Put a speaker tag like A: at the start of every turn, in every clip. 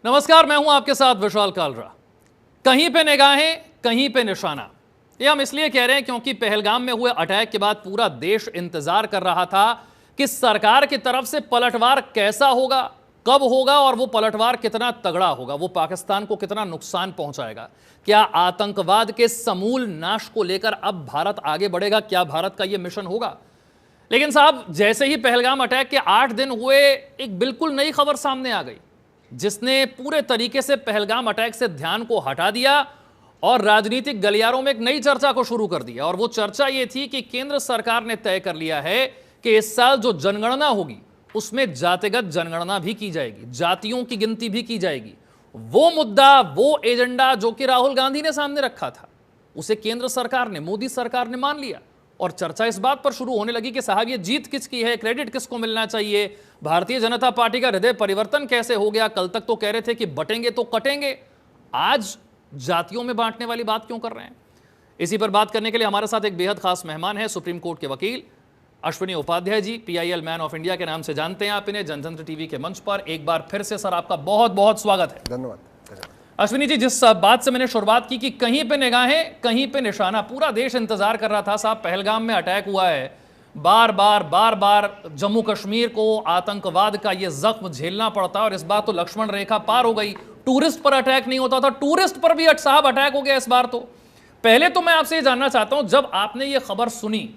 A: नमस्कार, मैं हूं आपके साथ विशाल कालरा। कहीं पे निगाहें, कहीं पे निशाना। ये हम इसलिए कह रहे हैं क्योंकि पहलगाम में हुए अटैक के बाद पूरा देश इंतजार कर रहा था कि सरकार की तरफ से पलटवार कैसा होगा, कब होगा और वो पलटवार कितना तगड़ा होगा, वो पाकिस्तान को कितना नुकसान पहुंचाएगा। क्या आतंकवाद के समूल नाश को लेकर अब भारत आगे बढ़ेगा? क्या भारत का यह मिशन होगा? लेकिन साहब, जैसे ही पहलगाम अटैक के 8 दिन हुए, एक बिल्कुल नई खबर सामने आ गई जिसने पूरे तरीके से पहलगाम अटैक से ध्यान को हटा दिया और राजनीतिक गलियारों में एक नई चर्चा को शुरू कर दिया। और वो चर्चा ये थी कि केंद्र सरकार ने तय कर लिया है कि इस साल जो जनगणना होगी उसमें जातिगत जनगणना भी की जाएगी, जातियों की गिनती भी की जाएगी। वो मुद्दा, वो एजेंडा जो कि राहुल गांधी ने सामने रखा था, उसे केंद्र सरकार ने, मोदी सरकार ने मान लिया। और चर्चा इस बात पर शुरू होने लगी कि साहब, ये जीत किसकी है, क्रेडिट किसको मिलना चाहिए, भारतीय जनता पार्टी का हृदय परिवर्तन कैसे हो गया। कल तक तो कह रहे थे कि बटेंगे तो कटेंगे, आज जातियों में बांटने वाली बात क्यों कर रहे हैं? इसी पर बात करने के लिए हमारे साथ एक बेहद खास मेहमान है, सुप्रीम कोर्ट के वकील Ashwini Upadhyay ji. PIL man of India के नाम से जानते हैं आप इन्हें, जनतंत्र टीवी के मंच पर। एक बार फिर से सर, आपका बहुत बहुत स्वागत है।
B: धन्यवाद।
A: अश्विनी जी, जिस बात से मैंने शुरुआत की कि कहीं पे निगाहें, कहीं पे निशाना, पूरा देश इंतजार कर रहा था साहब। पहलगाम में अटैक हुआ है, बार बार जम्मू कश्मीर को आतंकवाद का ये जख्म झेलना पड़ता है और इस बार तो लक्ष्मण रेखा पार हो गई। टूरिस्ट पर अटैक नहीं होता था, टूरिस्ट पर भी साहब अटैक हो गया इस बार। तो पहले तो मैं आपसे ये जानना चाहता हूं, जब आपने ये खबर सुनी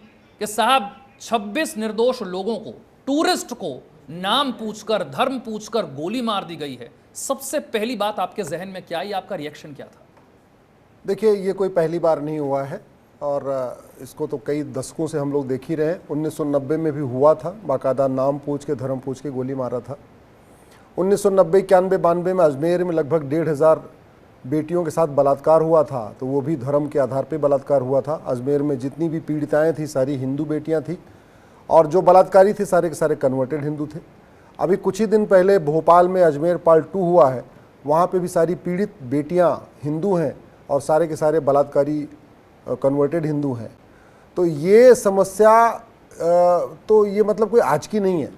A: कि साहब 26 निर्दोष लोगों को, टूरिस्ट को नाम पूछकर, धर्म पूछकर गोली मार दी गई है, सबसे पहली बात आपके जहन में क्या आई, आपका रिएक्शन क्या था?
B: देखिए, ये कोई पहली बार नहीं हुआ है और इसको तो कई दशकों से हम लोग देख ही रहे हैं। 1990 में भी हुआ था, बाकायदा नाम पूछ के, धर्म पूछ के गोली मारा था। 1990, 91, 92 में अजमेर में लगभग 1,500 बेटियों के साथ बलात्कार हुआ था, तो वो भी धर्म के आधार पर बलात्कार हुआ था। अजमेर में जितनी भी पीड़िताएँ थी सारी हिंदू बेटियाँ थी और जो बलात्कारी थे सारे के सारे कन्वर्टेड हिंदू थे। अभी कुछ ही दिन पहले भोपाल में अजमेर पार्ट 2 हुआ है, वहाँ पे भी सारी पीड़ित बेटियाँ हिंदू हैं और सारे के सारे बलात्कारी कन्वर्टेड हिंदू हैं। तो ये समस्या तो ये मतलब कोई आज की नहीं है।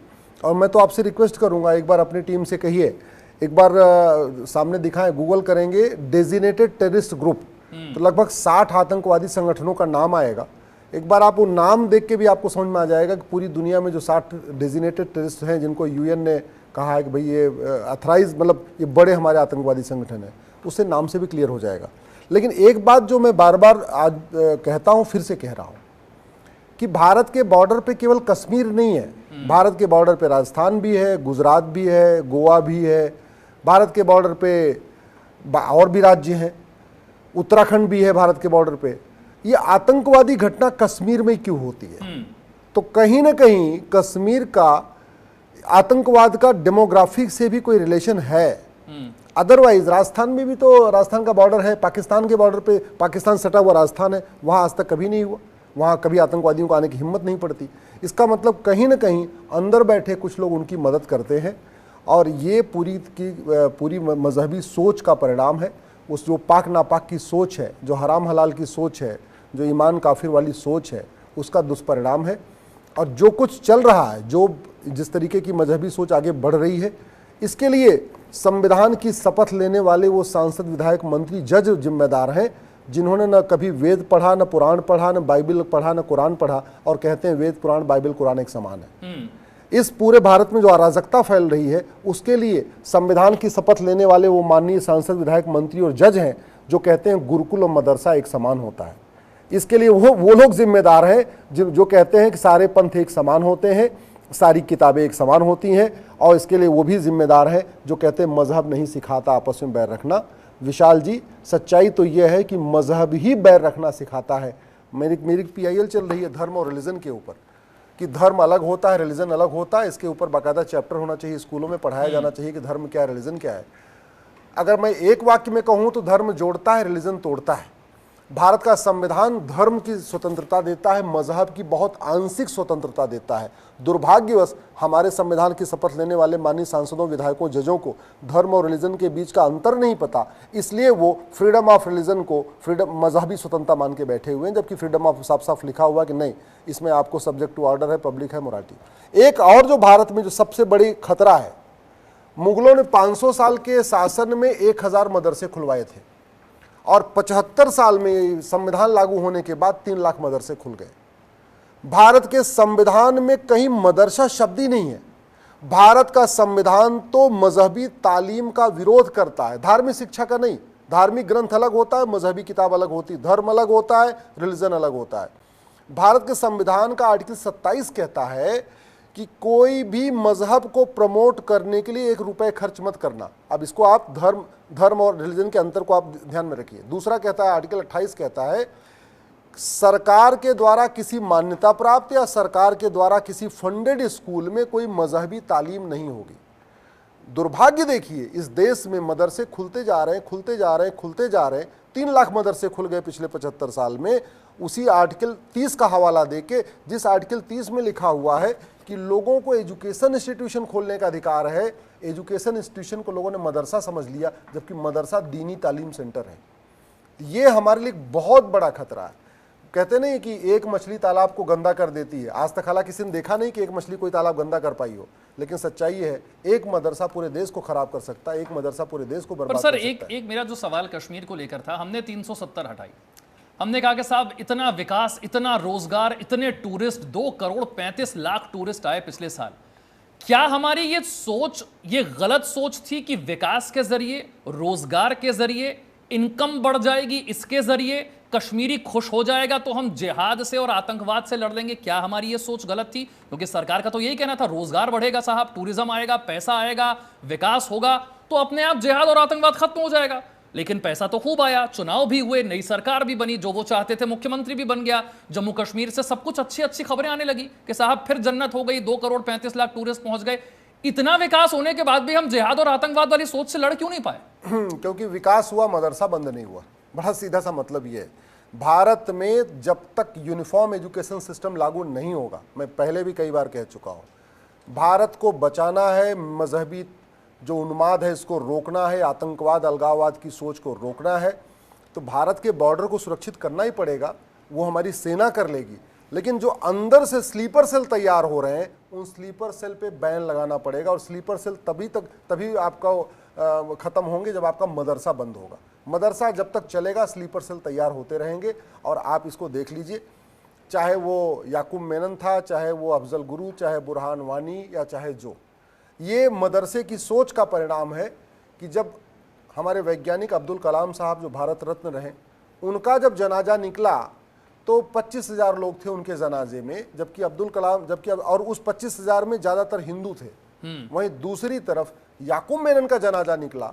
B: और मैं तो आपसे रिक्वेस्ट करूँगा, एक बार अपनी टीम से कहिए, एक बार सामने दिखाएं, गूगल करेंगे डेजिनेटेड टेररिस्ट ग्रुप, तो लगभग 60 आतंकवादी संगठनों का नाम आएगा। एक बार आप वो नाम देख के भी आपको समझ में आ जाएगा कि पूरी दुनिया में जो 60 डेजिनेटेड टेररिस्ट हैं, जिनको UN ने कहा है कि भाई ये अथराइज, मतलब ये बड़े हमारे आतंकवादी संगठन हैं, उससे नाम से भी क्लियर हो जाएगा। लेकिन एक बात जो मैं बार बार आज कहता हूँ, फिर से कह रहा हूँ कि भारत के बॉर्डर पे केवल कश्मीर नहीं है, भारत के बॉर्डर पे राजस्थान भी है, गुजरात भी है, गोवा भी है, भारत के बॉर्डर पे और भी राज्य हैं, उत्तराखंड भी है भारत के बॉर्डर पे। ये आतंकवादी घटना कश्मीर में क्यों होती है? तो कहीं ना कहीं कश्मीर का आतंकवाद का डेमोग्राफिक से भी कोई रिलेशन है। अदरवाइज राजस्थान में भी तो, राजस्थान का बॉर्डर है, पाकिस्तान के बॉर्डर पे पाकिस्तान सटा हुआ राजस्थान है, वहाँ आज तक कभी नहीं हुआ, वहाँ कभी आतंकवादियों को आने की हिम्मत नहीं पड़ती। इसका मतलब कहीं ना कहीं अंदर बैठे कुछ लोग उनकी मदद करते हैं और ये पूरी मजहबी सोच का परिणाम है। उस जो पाक नापाक की सोच है, जो हराम हलाल की सोच है, जो ईमान काफिर वाली सोच है, उसका दुष्परिणाम है। और जो कुछ चल रहा है, जो जिस तरीके की मजहबी सोच आगे बढ़ रही है, इसके लिए संविधान की शपथ लेने वाले वो सांसद, विधायक, मंत्री, जज जिम्मेदार हैं, जिन्होंने न कभी वेद पढ़ा, न पुराण पढ़ा, न बाइबल पढ़ा, न कुरान पढ़ा, और कहते हैं वेद, पुराण, बाइबल, कुरान एक समान है। इस पूरे भारत में जो अराजकता फैल रही है, उसके लिए संविधान की शपथ लेने वाले वो माननीय सांसद, विधायक, मंत्री और जज हैं, जो कहते हैं गुरुकुल और मदरसा एक समान होता है। इसके लिए वो लोग जिम्मेदार हैं जो कहते हैं कि सारे पंथ एक समान होते हैं, सारी किताबें एक समान होती हैं, और इसके लिए वो भी जिम्मेदार हैं जो कहते हैं मजहब नहीं सिखाता आपस में बैर रखना। विशाल जी, सच्चाई तो यह है कि मजहब ही बैर रखना सिखाता है। मेरी PIL चल रही है धर्म और रिलीजन के ऊपर, कि धर्म अलग होता है, रिलीजन अलग होता है। इसके ऊपर बाकायदा चैप्टर होना चाहिए, स्कूलों में पढ़ाया जाना चाहिए कि धर्म क्या है, रिलीजन क्या है। अगर मैं एक वाक्य में कहूँ तो धर्म जोड़ता है, रिलीजन तोड़ता है। भारत का संविधान धर्म की स्वतंत्रता देता है, मजहब की बहुत आंशिक स्वतंत्रता देता है। दुर्भाग्यवश हमारे संविधान की शपथ लेने वाले माननीय सांसदों, विधायकों, जजों को धर्म और रिलीजन के बीच का अंतर नहीं पता, इसलिए वो फ्रीडम ऑफ रिलीजन को फ्रीडम, मजहबी स्वतंत्रता मान के बैठे हुए हैं, जबकि फ्रीडम ऑफ साफ साफ लिखा हुआ कि नहीं, इसमें आपको सब्जेक्ट टू ऑर्डर है, पब्लिक है, मोरालिटी। एक और जो भारत में जो सबसे बड़ी खतरा है मुगलों ने 500 साल के शासन में 1000 मदरसे खुलवाए थे और 75 साल में संविधान लागू होने के बाद 3 लाख मदरसे खुल गए। भारत के संविधान में कहीं मदरसा शब्द ही नहीं है। भारत का संविधान तो मजहबी तालीम का विरोध करता है, धार्मिक शिक्षा का नहीं। धार्मिक ग्रंथ अलग होता है, मजहबी किताब अलग होती है, धर्म अलग होता है, रिलीजन अलग होता है। भारत के संविधान का आर्टिकल 27 कहता है कि कोई भी मजहब को प्रमोट करने के लिए 1 रुपए खर्च मत करना। अब इसको आप धर्म और रिलीजन के अंतर को आप ध्यान में रखिए। दूसरा कहता है, आर्टिकल 28 कहता है सरकार के द्वारा किसी मान्यता प्राप्त या सरकार के द्वारा किसी फंडेड स्कूल में कोई मजहबी तालीम नहीं होगी। दुर्भाग्य देखिए, इस देश में मदरसे खुलते जा रहे हैं। 3 लाख मदरसे खुल गए पिछले 75 साल में। उसी आर्टिकल 30 का हवाला देके, जिस आर्टिकल 30 में लिखा हुआ है कि लोगों को एजुकेशन इंस्टीट्यूशन खोलने का अधिकार है, एजुकेशन इंस्टीट्यूशन को लोगों ने मदरसा समझ लिया, जबकि मदरसा दीनी तालीम सेंटर है। ये हमारे लिए बहुत बड़ा खतरा है। कहते नहीं कि एक मछली तालाब को गंदा कर देती है। आज तक हालांकि किसी ने देखा नहीं कि एक मछली कोई तालाब गंदा कर पाई हो, लेकिन सच्चाई है एक मदरसा पूरे देश को खराब कर सकता है, एक मदरसा पूरे देश को बर्बाद कर सकता है।
A: एक मेरा जो सवाल कश्मीर को लेकर था, हमने 370 हटाई। हमने कहा कि साहब इतना विकास, इतना रोजगार, इतने टूरिस्ट, 2 करोड़ 35 लाख टूरिस्ट आए पिछले साल। क्या हमारी ये सोच, ये गलत सोच थी कि विकास के जरिए, रोजगार के जरिए, इनकम बढ़ जाएगी, इसके जरिए कश्मीरी खुश हो जाएगा तो हम जिहाद से और आतंकवाद से लड़ लेंगे? क्या हमारी ये सोच गलत थी? क्योंकि सरकार का तो यही कहना था रोजगार बढ़ेगा साहब, टूरिज्म आएगा, पैसा आएगा, विकास होगा तो अपने आप जिहाद और आतंकवाद खत्म हो जाएगा। लेकिन पैसा तो खूब आया, चुनाव भी हुए, नई सरकार भी बनी, जो वो चाहते थे मुख्यमंत्री भी बन गया, जम्मू कश्मीर से सब कुछ अच्छी अच्छी खबरें आने लगी कि साहब फिर जन्नत हो गई, 2 करोड़ 35 लाख टूरिस्ट पहुंच गए। इतना विकास होने के बाद भी हम जिहाद और आतंकवाद वाली सोच से लड़ क्यों नहीं पाए?
B: क्योंकि विकास हुआ, मदरसा बंद नहीं हुआ। बड़ा सीधा सा मतलब ये है। भारत में जब तक यूनिफॉर्म एजुकेशन सिस्टम लागू नहीं होगा, मैं पहले भी कई बार कह चुका हूँ, भारत को बचाना है, मजहबी जो उन्माद है इसको रोकना है, आतंकवाद अलगाववाद की सोच को रोकना है, तो भारत के बॉर्डर को सुरक्षित करना ही पड़ेगा। वो हमारी सेना कर लेगी, लेकिन जो अंदर से स्लीपर सेल तैयार हो रहे हैं उन स्लीपर सेल पे बैन लगाना पड़ेगा। और स्लीपर सेल तभी आपका ख़त्म होंगे जब आपका मदरसा बंद होगा। मदरसा जब तक चलेगा स्लीपर सेल तैयार होते रहेंगे। और आप इसको देख लीजिए, चाहे वो याकूब मेनन था, चाहे वो अफजल गुरु, चाहे बुरहान वानी या चाहे जो, ये मदरसे की सोच का परिणाम है कि जब हमारे वैज्ञानिक अब्दुल कलाम साहब जो भारत रत्न रहे, उनका जब जनाजा निकला तो 25,000 लोग थे उनके जनाजे में, और उस 25,000 में ज़्यादातर हिंदू थे। वहीं दूसरी तरफ याकूब मेनन का जनाजा निकला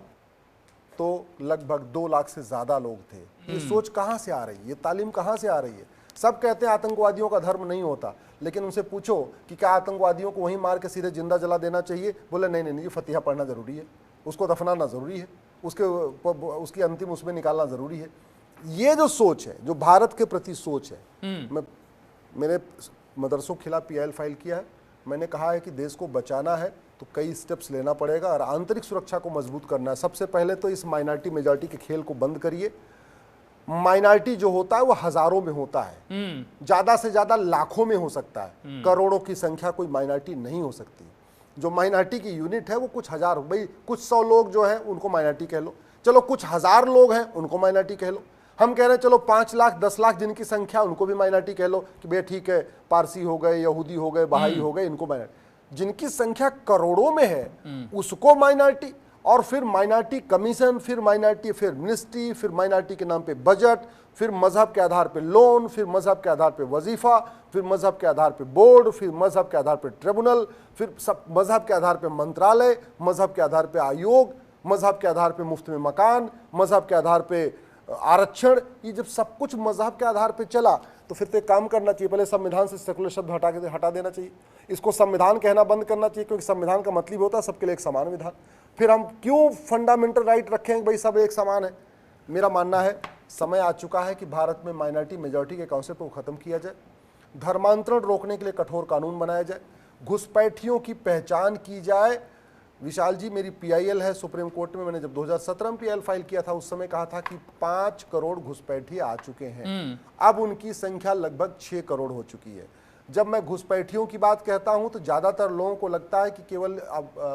B: तो लगभग 2 लाख से ज़्यादा लोग थे। ये सोच कहाँ से आ रही है, ये तालीम कहाँ से आ रही है? सब कहते हैं आतंकवादियों का धर्म नहीं होता, लेकिन उनसे पूछो कि क्या आतंकवादियों को वहीं मार के सीधे जिंदा जला देना चाहिए? बोले नहीं, ये फतिहा पढ़ना ज़रूरी है, उसको दफनाना ज़रूरी है, उसकी अंतिम उसमें निकालना ज़रूरी है। ये जो सोच है, जो भारत के प्रति सोच है, मैंने मदरसों के खिलाफ PIL फाइल किया है। मैंने कहा है कि देश को बचाना है तो कई स्टेप्स लेना पड़ेगा और आंतरिक सुरक्षा को मजबूत करना है। सबसे पहले तो इस माइनॉरिटी मेजॉरिटी के खेल को बंद करिए। माइनॉरिटी जो होता है वो हजारों में होता है, ज्यादा से ज्यादा लाखों में हो सकता है, करोड़ों की संख्या कोई माइनॉरिटी नहीं हो सकती। जो माइनॉरिटी की यूनिट है वो कुछ हजार, भाई कुछ 100 लोग जो है उनको माइनॉरिटी कह लो, चलो कुछ 1000 लोग हैं उनको माइनॉरिटी कह लो। हम कह रहे हैं चलो 5 लाख 10 लाख जिनकी संख्या उनको भी माइनॉरिटी कह लो कि भैया ठीक है, पारसी हो गए, यहूदी हो गए, बहाई हो गए, इनको माइनॉरिटी। जिनकी संख्या करोड़ों में है उसको माइनॉरिटी, और फिर माइनॉरिटी कमीशन, फिर माइनॉरिटी, फिर मिनिस्ट्री, फिर माइनॉरिटी के नाम पे बजट, फिर मजहब के आधार पे लोन, फिर मजहब के आधार पे वजीफा, फिर मजहब के आधार पे बोर्ड, फिर मजहब के आधार पे ट्रिब्यूनल, फिर सब मजहब के आधार पे मंत्रालय, मजहब के आधार पे आयोग, मजहब के आधार पे मुफ्त में मकान, मजहब के आधार पे आरक्षण। ये जब सब कुछ मजहब के आधार पे चला तो फिर तो एक काम करना चाहिए, पहले संविधान से सेकुलर शब्द हटा देना चाहिए, इसको संविधान कहना बंद करना चाहिए, क्योंकि संविधान का मतलब होता है सबके लिए एक समान विधान। फिर हम क्यों फंडामेंटल राइट रखें भाई सब एक समान है? मेरा मानना है समय आ चुका है कि भारत में माइनॉरिटी मेजॉरिटी के कॉन्सेप्ट को खत्म किया जाए, धर्मांतरण रोकने के लिए कठोर कानून बनाया जाए, घुसपैठियों की पहचान की जाए। विशाल जी, मेरी PIL है सुप्रीम कोर्ट में, मैंने जब 2017 में PIL फाइल किया था उस समय कहा था कि 5 करोड़ घुसपैठी आ चुके हैं, अब उनकी संख्या लगभग 6 करोड़ हो चुकी है। जब मैं घुसपैठियों की बात कहता हूं तो ज्यादातर लोगों को लगता है कि केवल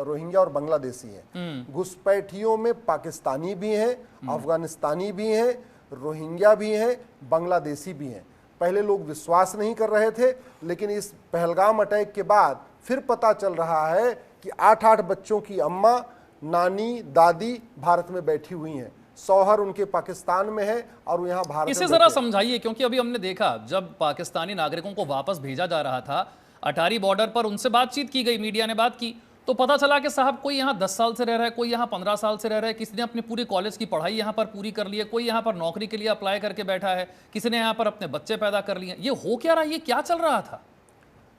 B: रोहिंग्या और बांग्लादेशी हैं। घुसपैठियों में पाकिस्तानी भी हैं, अफगानिस्तानी भी हैं, रोहिंग्या भी हैं, बांग्लादेशी भी हैं। पहले लोग विश्वास नहीं कर रहे थे, लेकिन इस पहलगाम अटैक के बाद फिर पता चल रहा है कि 8-8 बच्चों की अम्मा, नानी, दादी भारत में बैठी हुई हैं। शौहर उनके पाकिस्तान में है और वो यहाँ भारत
A: इसे
B: में
A: जरा
B: बैठे हैं।
A: समझाइए, क्योंकि अभी हमने देखा जब पाकिस्तानी नागरिकों को वापस भेजा जा रहा था अटारी बॉर्डर पर, उनसे बातचीत की गई, मीडिया ने बात की, तो पता चला कि साहब कोई यहाँ 10 साल से रह रहा है, कोई यहाँ 15 साल से रह रहा है, किसी ने अपनी पूरी कॉलेज की पढ़ाई यहाँ पर पूरी कर ली है, कोई यहाँ पर नौकरी के लिए अप्लाई करके बैठा है, किसी ने यहाँ पर अपने बच्चे पैदा कर लिए। ये हो क्या रहा है, ये क्या चल रहा था?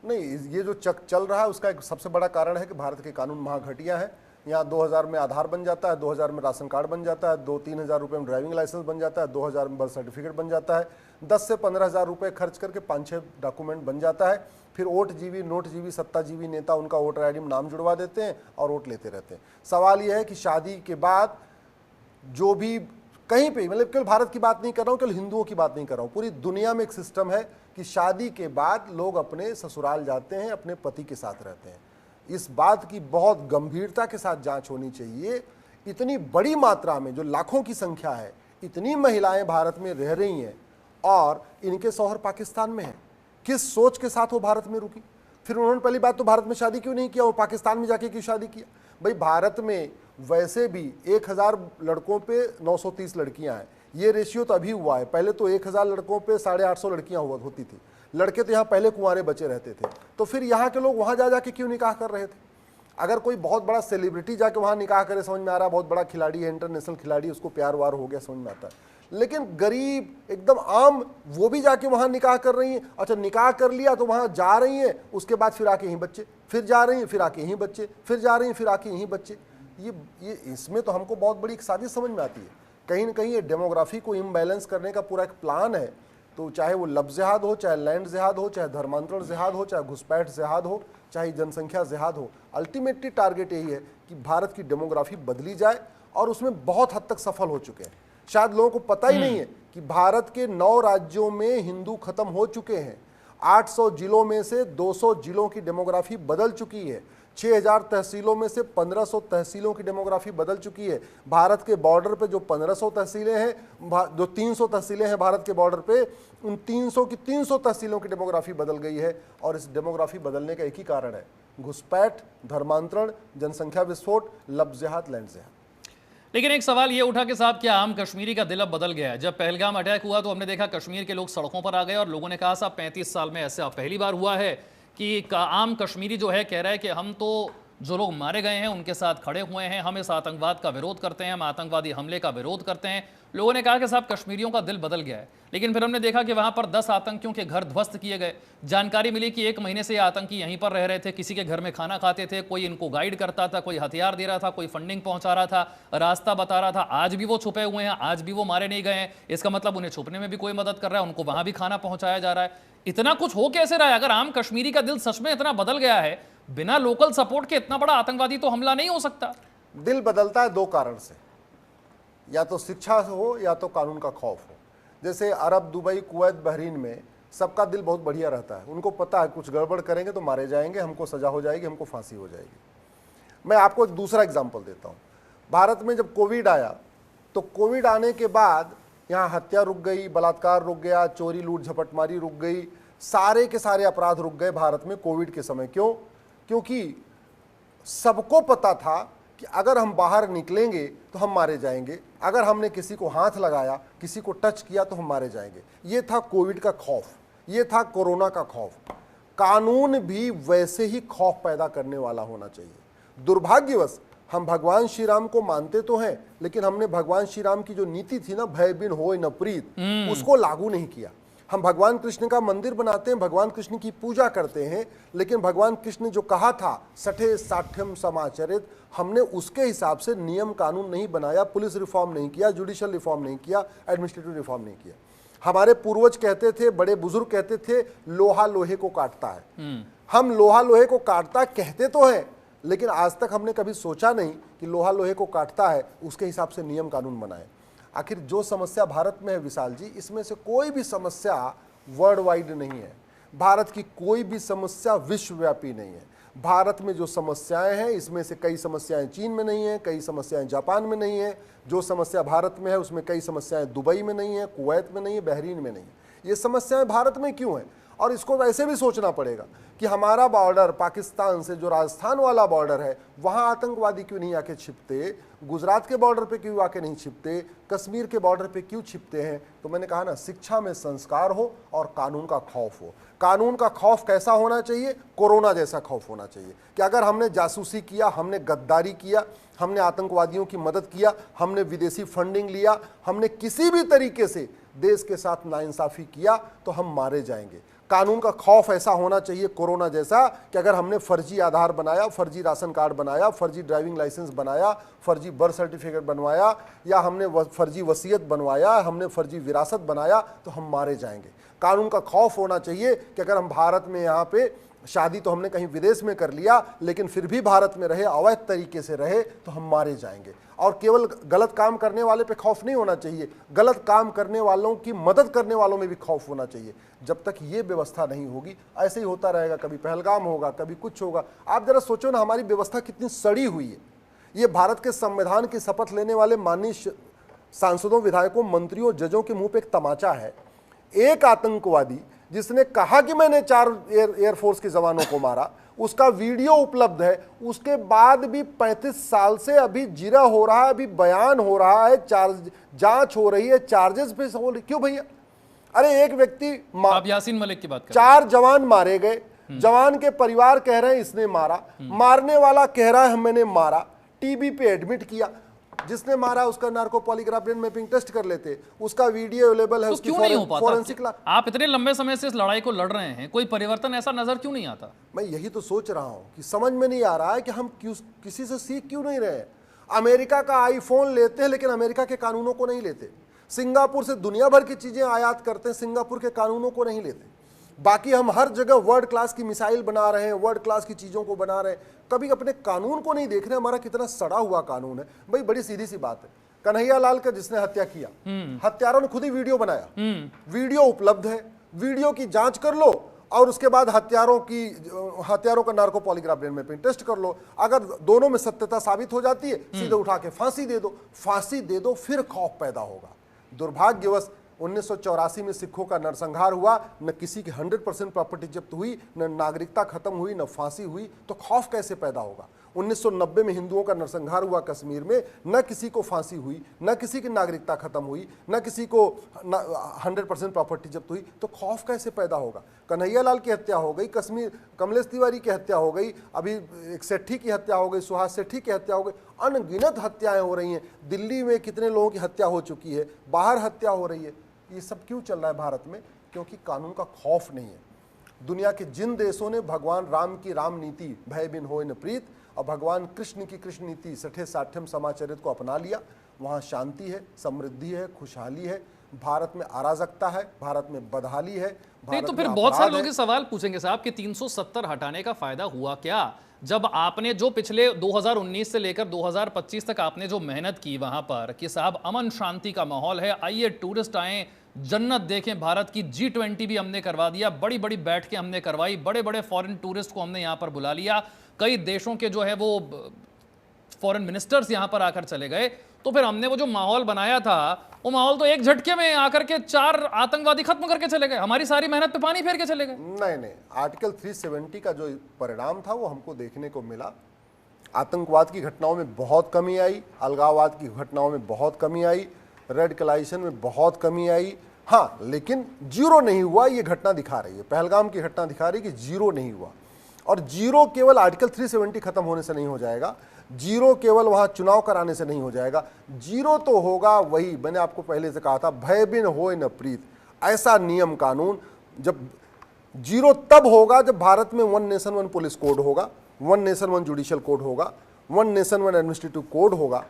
B: नहीं, ये जो चल रहा है उसका एक सबसे बड़ा कारण है कि भारत के कानून महाघटिया है। यहाँ 2000 में आधार बन जाता है, 2000 में राशन कार्ड बन जाता है, 2-3 हज़ार रुपये में ड्राइविंग लाइसेंस बन जाता है, 2000 में बर्थ सर्टिफिकेट बन जाता है, 10 से 15 हज़ार रुपये खर्च करके 5-6 डॉक्यूमेंट बन जाता है। फिर वोट जीवी, नोट जीवी, सत्ता जीवी नेता उनका वोटर आईडी में नाम जुड़वा देते हैं और वोट लेते रहते हैं। सवाल यह है कि शादी के बाद जो भी कहीं पे, मतलब केवल भारत की बात नहीं कर रहा हूँ, केवल हिंदुओं की बात नहीं कर रहा हूँ, पूरी दुनिया में एक सिस्टम है कि शादी के बाद लोग अपने ससुराल जाते हैं, अपने पति के साथ रहते हैं। इस बात की बहुत गंभीरता के साथ जांच होनी चाहिए। इतनी बड़ी मात्रा में, जो लाखों की संख्या है, इतनी महिलाएं भारत में रह रही हैं और इनके शौहर पाकिस्तान में हैं। किस सोच के साथ वो भारत में रुकी? फिर उन्होंने पहली बात तो भारत में शादी क्यों नहीं किया, वो पाकिस्तान में जाके क्यों शादी किया? भाई भारत में वैसे भी 1000 लड़कों पे 930 लड़कियां हैं। ये रेशियो तो अभी हुआ है, पहले तो 1000 लड़कों पे 850 लड़कियां होती थी। लड़के तो यहाँ पहले कुंवारे बचे रहते थे, तो फिर यहाँ के लोग वहाँ जा जाके क्यों निकाह कर रहे थे? अगर कोई बहुत बड़ा सेलिब्रिटी जाके वहाँ निकाह करे, समझ में आ रहा है, बहुत बड़ा खिलाड़ी है, इंटरनेशनल खिलाड़ी, उसको प्यार वार हो गया, समझ में आता है। लेकिन गरीब एकदम आम वो भी जाके वहाँ निकाह कर रही हैं। अच्छा, निकाह कर लिया तो वहाँ जा रही हैं, उसके बाद फिर आके यहीं बच्चे, फिर जा रही हैं, फिर आके यहीं बच्चे, फिर जा रही हैं, फिर आके यहीं बच्चे। ये इसमें तो हमको बहुत बड़ी एक साजिश समझ में आती है। कहीं ना कहीं ये डेमोग्राफी को इम्बैलेंस करने का पूरा एक प्लान है। तो चाहे वो लब जिहाद हो, चाहे लैंड जिहाद हो, चाहे धर्मांतरण जिहाद हो, चाहे घुसपैठ जिहाद हो, चाहे जनसंख्या जिहाद हो, अल्टीमेटली टारगेट यही है कि भारत की डेमोग्राफी बदली जाए, और उसमें बहुत हद तक सफल हो चुके हैं। शायद लोगों को पता ही नहीं है कि भारत के 9 राज्यों में हिंदू खत्म हो चुके हैं। 800 जिलों में से 200 जिलों की डेमोग्राफी बदल चुकी है। 6000 तहसीलों में से 1500 तहसीलों की डेमोग्राफी बदल चुकी है। भारत के बॉर्डर पे जो 1500 तहसीलें हैं, जो 300 तहसीलें हैं भारत के बॉर्डर पे, उन 300 की 300 तहसीलों की डेमोग्राफी बदल गई है। और इस डेमोग्राफी बदलने का एक ही कारण है, घुसपैठ, धर्मांतरण, जनसंख्या विस्फोट, लब जिहाद, लैंड जिहाद।
A: लेकिन एक सवाल ये उठा कि साहब क्या आम कश्मीरी का दिल अब बदल गया है? जब पहलगाम अटैक हुआ तो हमने देखा कश्मीर के लोग सड़कों पर आ गए और लोगों ने कहा साहब 35 साल में ऐसा पहली बार हुआ है कि आम कश्मीरी जो है कह रहा है कि हम तो जो लोग मारे गए हैं उनके साथ खड़े हुए हैं, हम इस आतंकवाद का विरोध करते हैं, हम आतंकवादी हमले का विरोध करते हैं। लोगों ने कहा कि साहब कश्मीरियों का दिल बदल गया है। लेकिन फिर हमने देखा कि वहां पर 10 आतंकियों के घर ध्वस्त किए गए। जानकारी मिली कि 1 महीने से ये आतंकी यहीं पर रह रहे थे, किसी के घर में खाना खाते थे, कोई इनको गाइड करता था, कोई हथियार दे रहा था, कोई फंडिंग पहुंचा रहा था, रास्ता बता रहा था। आज भी वो छुपे हुए हैं, आज भी वो मारे नहीं गए हैं। इसका मतलब उन्हें छुपने में भी कोई मदद कर रहा है, उनको वहां भी खाना पहुंचाया जा रहा है। इतना कुछ हो कैसे रहा है? अगर आम कश्मीरी का दिल सच में इतना बदल गया है, बिना लोकल सपोर्ट के इतना बड़ा आतंकवादी तो हमला नहीं हो सकता।
B: दिल बदलता है 2 कारण से, या तो शिक्षा हो या तो कानून का खौफ हो। जैसे अरब, दुबई, कुवैत, बहरीन में सबका दिल बहुत बढ़िया रहता है। उनको पता है कुछ गड़बड़ करेंगे तो मारे जाएंगे, हमको सजा हो जाएगी, हमको फांसी हो जाएगी। मैं आपको एक दूसरा एग्जाम्पल देता हूँ। भारत में जब कोविड आया तो कोविड आने के बाद यहाँ हत्या रुक गई, बलात्कार रुक गया, चोरी लूट झपटमारी रुक गई, सारे के सारे अपराध रुक गए भारत में कोविड के समय। क्यों? क्योंकि सबको पता था कि अगर हम बाहर निकलेंगे तो हम मारे जाएंगे, अगर हमने किसी को हाथ लगाया, किसी को टच किया तो हम मारे जाएंगे। ये था कोविड का खौफ, ये था कोरोना का खौफ। कानून भी वैसे ही खौफ पैदा करने वाला होना चाहिए। दुर्भाग्यवश हम भगवान श्री राम को मानते तो हैं, लेकिन हमने भगवान श्री राम की जो नीति थी ना, भय बिन होय न प्रीत, उसको लागू नहीं किया। हम भगवान कृष्ण का मंदिर बनाते हैं, भगवान कृष्ण की पूजा करते हैं, लेकिन भगवान कृष्ण जो कहा था सठे साठ्यम समाचरित, हमने उसके हिसाब से नियम कानून नहीं बनाया, पुलिस रिफॉर्म नहीं किया, जुडिशियल रिफॉर्म नहीं किया, एडमिनिस्ट्रेटिव रिफॉर्म नहीं किया। हमारे पूर्वज कहते थे, बड़े बुजुर्ग कहते थे, लोहा लोहे को काटता है। हम लोहा लोहे को काटता कहते तो हैं, लेकिन आज तक हमने कभी सोचा नहीं कि लोहा लोहे को काटता है, उसके हिसाब से नियम कानून बनाए। आखिर जो समस्या भारत में है विशाल जी, इसमें से कोई भी समस्या वर्ल्ड वाइड नहीं है। भारत की कोई भी समस्या विश्वव्यापी नहीं है। भारत में जो समस्याएं हैं, इसमें से कई समस्याएं चीन में नहीं है, कई समस्याएं जापान में नहीं है। जो समस्या भारत में है उसमें कई समस्याएं दुबई में नहीं है, कुवैत में नहीं है, बहरीन में नहीं है। ये समस्याएं भारत में क्यों हैं? और इसको वैसे भी सोचना पड़ेगा कि हमारा बॉर्डर पाकिस्तान से जो राजस्थान वाला बॉर्डर है, वहां आतंकवादी क्यों नहीं आके छिपते? गुजरात के बॉर्डर पे क्यों आके नहीं छिपते? कश्मीर के बॉर्डर पे क्यों छिपते हैं? तो मैंने कहा ना, शिक्षा में संस्कार हो और कानून का खौफ हो। कानून का खौफ कैसा होना चाहिए? कोरोना जैसा खौफ होना चाहिए कि अगर हमने जासूसी किया, हमने गद्दारी किया, हमने आतंकवादियों की मदद किया, हमने विदेशी फंडिंग लिया, हमने किसी भी तरीके से देश के साथ नाइंसाफी किया, तो हम मारे जाएंगे। कानून का खौफ ऐसा होना चाहिए कोरोना जैसा कि अगर हमने फर्जी आधार बनाया, फर्जी राशन कार्ड बनाया, फर्जी ड्राइविंग लाइसेंस बनाया, फर्जी बर्थ सर्टिफिकेट बनवाया, या हमने फर्जी वसीयत बनवाया, हमने फर्जी विरासत बनाया, तो हम मारे जाएंगे। कानून का खौफ होना चाहिए कि अगर हम भारत में यहाँ पे शादी तो हमने कहीं विदेश में कर लिया, लेकिन फिर भी भारत में रहे, अवैध तरीके से रहे, तो हम मारे जाएंगे। और केवल गलत काम करने वाले पे खौफ नहीं होना चाहिए, गलत काम करने वालों की मदद करने वालों में भी खौफ होना चाहिए। जब तक ये व्यवस्था नहीं होगी, ऐसे ही होता रहेगा। कभी पहलगाम होगा, कभी कुछ होगा। आप जरा सोचो ना, हमारी व्यवस्था कितनी सड़ी हुई है। ये भारत के संविधान की शपथ लेने वाले माननीय सांसदों, विधायकों, मंत्रियों, जजों के मुंह पे एक तमाचा है। एक आतंकवादी जिसने कहा कि मैंने 4 एयरफोर्स के जवानों को मारा, उसका वीडियो उपलब्ध है। उसके बाद भी 35 साल से अभी जिरा हो रहा है, अभी बयान हो रहा है, जांच हो रही है, चार्जेस पे हो रही। क्यों भैया? अरे एक व्यक्ति,
A: आप यासीन मलिक की बात कर,
B: 4 जवान मारे गए, जवान के परिवार कह रहे हैं इसने मारा, मारने वाला कह रहा है मैंने मारा, टीबी पे एडमिट किया। जिसने मारा उसका narco polygraph brain mapping test कर लेते, उसका वीडियो अवेलेबल है,
A: तो
B: उसकी
A: क्यों नहीं हो पाता?
B: फोरेंसिक।
A: आप इतने लंबे समय से इस लड़ाई को लड़ रहे हैं, कोई परिवर्तन ऐसा नजर क्यों नहीं आता?
B: मैं यही तो सोच रहा हूं कि समझ में नहीं आ रहा है कि हम किसी से सीख क्यों नहीं रहे। अमेरिका का आईफोन लेते हैं, लेकिन अमेरिका के कानूनों को नहीं लेते। सिंगापुर से दुनिया भर की चीजें आयात करते हैं, सिंगापुर के कानूनों को नहीं लेते। बाकी हम हर जगह वर्ल्ड क्लास की मिसाइल बना रहे हैं, वर्ल्ड क्लास की चीजों को बना रहे हैं, कभी अपने कानून को नहीं देख रहे। हमारा कितना सड़ा हुआ कानून है भाई। बड़ी सीधी सी बात है, कन्हैया लाल का जिसने हत्या किया, हत्यारों ने खुद ही वीडियो बनाया, वीडियो उपलब्ध है, वीडियो की जांच कर लो और उसके बाद हत्यारों का narco polygraph brain mapping test कर लो। अगर दोनों में सत्यता साबित हो जाती है, सीधे उठा के फांसी दे दो। फांसी दे दो, फिर खौफ पैदा होगा। दुर्भाग्यवश 1984 में सिखों का नरसंहार हुआ, न किसी की 100% प्रॉपर्टी जब्त हुई, न नागरिकता खत्म हुई, न फांसी हुई, तो खौफ कैसे पैदा होगा? 1990 में हिंदुओं का नरसंहार हुआ कश्मीर में, न किसी को फांसी हुई, न किसी की नागरिकता खत्म हुई, न किसी को 100% प्रॉपर्टी जब्त हुई, तो खौफ कैसे पैदा होगा? कन्हैया लाल की हत्या हो गई, कमलेश तिवारी की हत्या हो गई, अभी एक सेठी की हत्या हो गई, सुहास सेठी की हत्या हो गई, अनगिनत हत्याएं हो रही हैं। दिल्ली में कितने लोगों की हत्या हो चुकी है, बाहर हत्या हो रही है। ये सब क्यों चल रहा है भारत में? क्योंकि कानून का खौफ नहीं है। दुनिया के जिन देशों ने भगवान राम की राम नीति भय बिन होय न प्रीत और भगवान कृष्ण की कृष्ण नीति सठे साठ्यम समाचरित को अपना लिया, वहाँ शांति है, समृद्धि है, खुशहाली है। भारत में अराजकता है, भारत में बदहाली है।
A: नहीं तो फिर बहुत सारे लोग ये सवाल पूछेंगे साहब कि 370 हटाने का फायदा हुआ क्या? जब आपने जो पिछले 2019 से लेकर 2025 तक आपने जो मेहनत की वहां पर कि साहब अमन शांति का माहौल है, आइए टूरिस्ट आए, जन्नत देखें भारत की, G20 भी हमने करवा दिया, बड़ी बड़ी बैठकें हमने करवाई, बड़े बड़े फॉरेन टूरिस्ट को हमने यहां पर बुला लिया, कई देशों के जो है वो फॉरेन मिनिस्टर्स यहां पर आकर चले गए, तो फिर हमने वो जो माहौल बनाया था, वो माहौल तो एक झटके में आकर के 4 आतंकवादी खत्म करके चले गए, हमारी सारी मेहनत पे पानी फेर के चले गए।
B: नहीं, आर्टिकल 370 का जो परिणाम था वो हमको देखने को मिला। आतंकवाद की घटनाओं में बहुत कमी आई, अलगाववाद की घटनाओं में बहुत कमी आई, रेडिकलाइजेशन में बहुत कमी आई। हाँ, लेकिन जीरो नहीं हुआ, ये घटना दिखा रही है, पहलगाम की घटना दिखा रही है कि जीरो नहीं हुआ। और जीरो केवल आर्टिकल 370 खत्म होने से नहीं हो जाएगा, जीरो केवल वहां चुनाव कराने से नहीं हो जाएगा। जीरो तो होगा वही, मैंने आपको पहले से कहा था, भय बिन होय न प्रीत, ऐसा नियम कानून। जब जीरो तब होगा जब भारत में 1 नेशन 1 पुलिस कोड होगा, 1 नेशन 1 जुडिशियल कोड होगा, 1 नेशन 1 एडमिनिस्ट्रेटिव कोड होगा।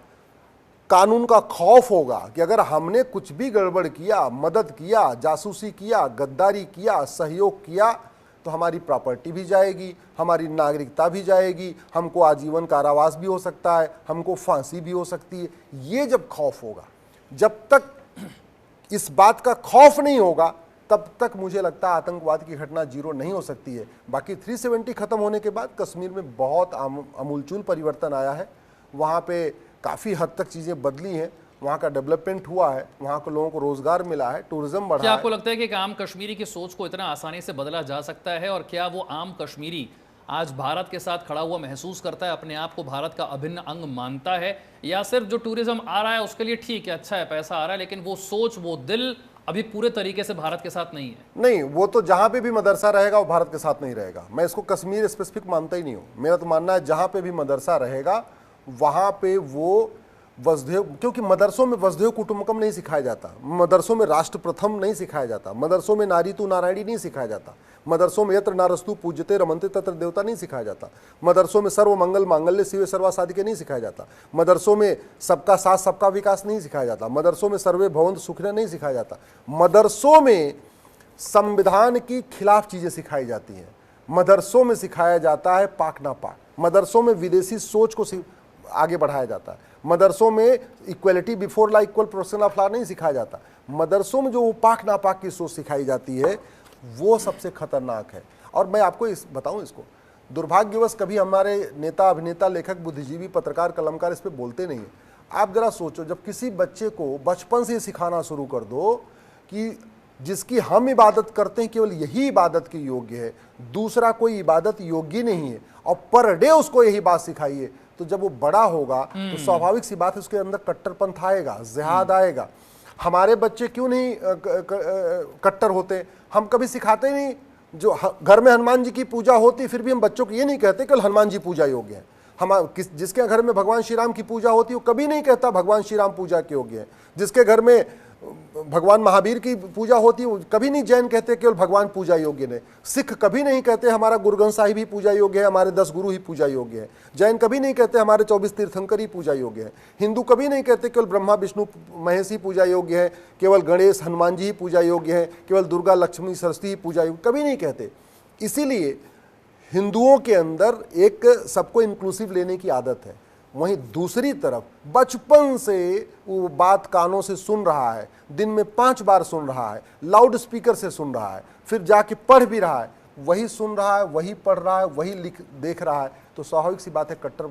B: कानून का खौफ होगा कि अगर हमने कुछ भी गड़बड़ किया, मदद किया, जासूसी किया, गद्दारी किया, सहयोग किया, तो हमारी प्रॉपर्टी भी जाएगी, हमारी नागरिकता भी जाएगी, हमको आजीवन कारावास भी हो सकता है, हमको फांसी भी हो सकती है। ये जब खौफ होगा, जब तक इस बात का खौफ नहीं होगा तब तक मुझे लगता है आतंकवाद की घटना जीरो नहीं हो सकती है। बाकी 370 खत्म होने के बाद कश्मीर में बहुत आमूलचूल परिवर्तन आया है, वहाँ पे काफ़ी हद तक चीज़ें बदली हैं, वहाँ का डेवलपमेंट हुआ है, वहाँ के लोगों को रोजगार मिला है, टूरिज्म बढ़ा
A: क्या
B: है।
A: आपको लगता है कि एक आम कश्मीरी की सोच को इतना आसानी से बदला जा सकता है, और क्या वो आम कश्मीरी आज भारत के साथ खड़ा हुआ महसूस करता है, अपने आप को भारत का अभिन्न अंग मानता है, या सिर्फ जो टूरिज्म आ रहा है उसके लिए ठीक है, अच्छा है, पैसा आ रहा है, लेकिन वो सोच, वो दिल अभी पूरे तरीके से भारत के साथ नहीं है?
B: नहीं, वो तो जहाँ पे भी मदरसा रहेगा वो भारत के साथ नहीं रहेगा। मैं इसको कश्मीर स्पेसिफिक मानता ही नहीं हूँ। मेरा तो मानना है जहाँ पे भी मदरसा रहेगा वहाँ पे वो वसुधैव, क्योंकि मदरसों में वसुधैव कुटुंबकम नहीं सिखाया जाता, मदरसों में राष्ट्र प्रथम नहीं सिखाया जाता, मदरसों में नारी तू नारायणी नहीं सिखाया जाता, मदरसों में यत्र नारस्तु पूज्यते रमन्ते तत्र देवता नहीं सिखाया जाता, मदरसों में सर्व मंगल मांगल्य शिवे सर्वा साधिके नहीं सिखाया जाता, मदरसों में सबका साथ सबका विकास नहीं सिखाया जाता, मदरसों में सर्वे भवन्तु सुखिनः नहीं सिखाया जाता, मदरसों में संविधान की खिलाफ चीज़ें सिखाई जाती हैं, मदरसों में सिखाया जाता है पाक ना पाक, मदरसों में विदेशी सोच को आगे बढ़ाया जाता है, मदरसों में equality before law equal profession of law नहीं सिखाया जाता, मदरसों में जो पाक नापाक की सोच सिखाई जाती है वो सबसे खतरनाक है। और मैं आपको बताऊं, इसको दुर्भाग्यवश कभी हमारे नेता, अभिनेता, लेखक, बुद्धिजीवी, पत्रकार, कलमकार इस पर बोलते नहीं हैं। आप जरा सोचो, जब किसी बच्चे को बचपन से सिखाना शुरू कर दो कि जिसकी हम इबादत करते हैं केवल यही इबादत के योग्य है, दूसरा कोई इबादत योग्य नहीं है, और पर डे उसको यही बात सिखाइए, तो जब वो बड़ा होगा तो स्वाभाविक सी बात है उसके अंदर कट्टरपंथ आएगा, जिहाद आएगा। हमारे बच्चे क्यों नहीं कट्टर होते? हम कभी सिखाते नहीं। जो घर में हनुमान जी की पूजा होती फिर भी हम बच्चों को ये नहीं कहते कि हनुमान जी पूजा योग्य है। हम जिसके घर में भगवान श्री राम की पूजा होती है वो कभी नहीं कहता भगवान श्री राम पूजा के योग्य है। जिसके घर में भगवान महावीर की पूजा होती है कभी नहीं जैन कहते केवल भगवान पूजा योग्य है। सिख कभी नहीं कहते हमारा गुरु ग्रंथ साहिब ही पूजा योग्य है, हमारे 10 गुरु ही पूजा योग्य है। जैन कभी नहीं कहते हमारे 24 तीर्थंकर ही पूजा योग्य है। हिंदू कभी नहीं कहते केवल ब्रह्मा विष्णु महेश ही पूजा योग्य है, केवल गणेश हनुमान जी ही पूजा योग्य है, केवल दुर्गा लक्ष्मी सरस्वती ही पूजा योग्य, कभी नहीं कहते। इसीलिए हिंदुओं के अंदर एक सबको इंक्लूसिव लेने की आदत है। वहीं दूसरी तरफ बचपन से वो बात कानों से सुन रहा है, दिन में 5 बार सुन रहा है, लाउड स्पीकर से सुन रहा है, फिर जाके पढ़ भी रहा है, वही सुन रहा है, वही पढ़ रहा है, वही देख रहा है, तो स्वाभाविक सी बात है कट्टर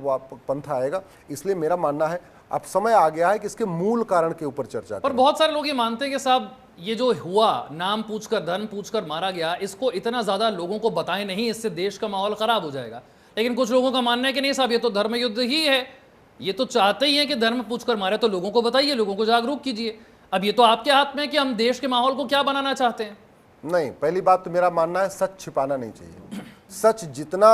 B: पंथ आएगा। इसलिए मेरा मानना है अब समय आ गया है कि इसके मूल कारण के ऊपर चर्चा
A: पर बहुत सारे लोग ये मानते हैं कि साहब ये जो हुआ, नाम पूछकर धर्म पूछकर मारा गया, इसको इतना ज्यादा लोगों को बताएं नहीं, इससे देश का माहौल खराब हो जाएगा। लेकिन कुछ लोगों का मानना है कि नहीं साहब ये तो धर्म युद्ध ही है, ये तो चाहते ही हैं कि धर्म पूछकर मारे, तो लोगों को बताइए, लोगों को जागरूक कीजिए। अब ये तो आपके हाथ में है कि हम देश के माहौल को क्या बनाना चाहते हैं।
B: नहीं, पहली बात तो मेरा मानना है सच छिपाना नहीं चाहिए। सच जितना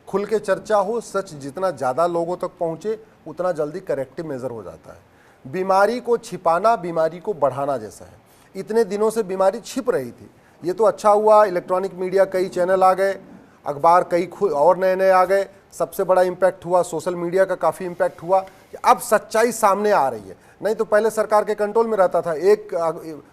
B: खुल के चर्चा हो, सच जितना ज़्यादा लोगों तक पहुँचे, उतना जल्दी करेक्टिव मेजर हो जाता है। बीमारी को छिपाना बीमारी को बढ़ाना जैसा है। इतने दिनों से बीमारी छिप रही थी, ये तो अच्छा हुआ इलेक्ट्रॉनिक मीडिया, कई चैनल आ गए, अखबार कई और नए नए आ गए। सबसे बड़ा इम्पैक्ट हुआ सोशल मीडिया का, काफ़ी इम्पैक्ट हुआ कि अब सच्चाई सामने आ रही है। नहीं तो पहले सरकार के कंट्रोल में रहता था,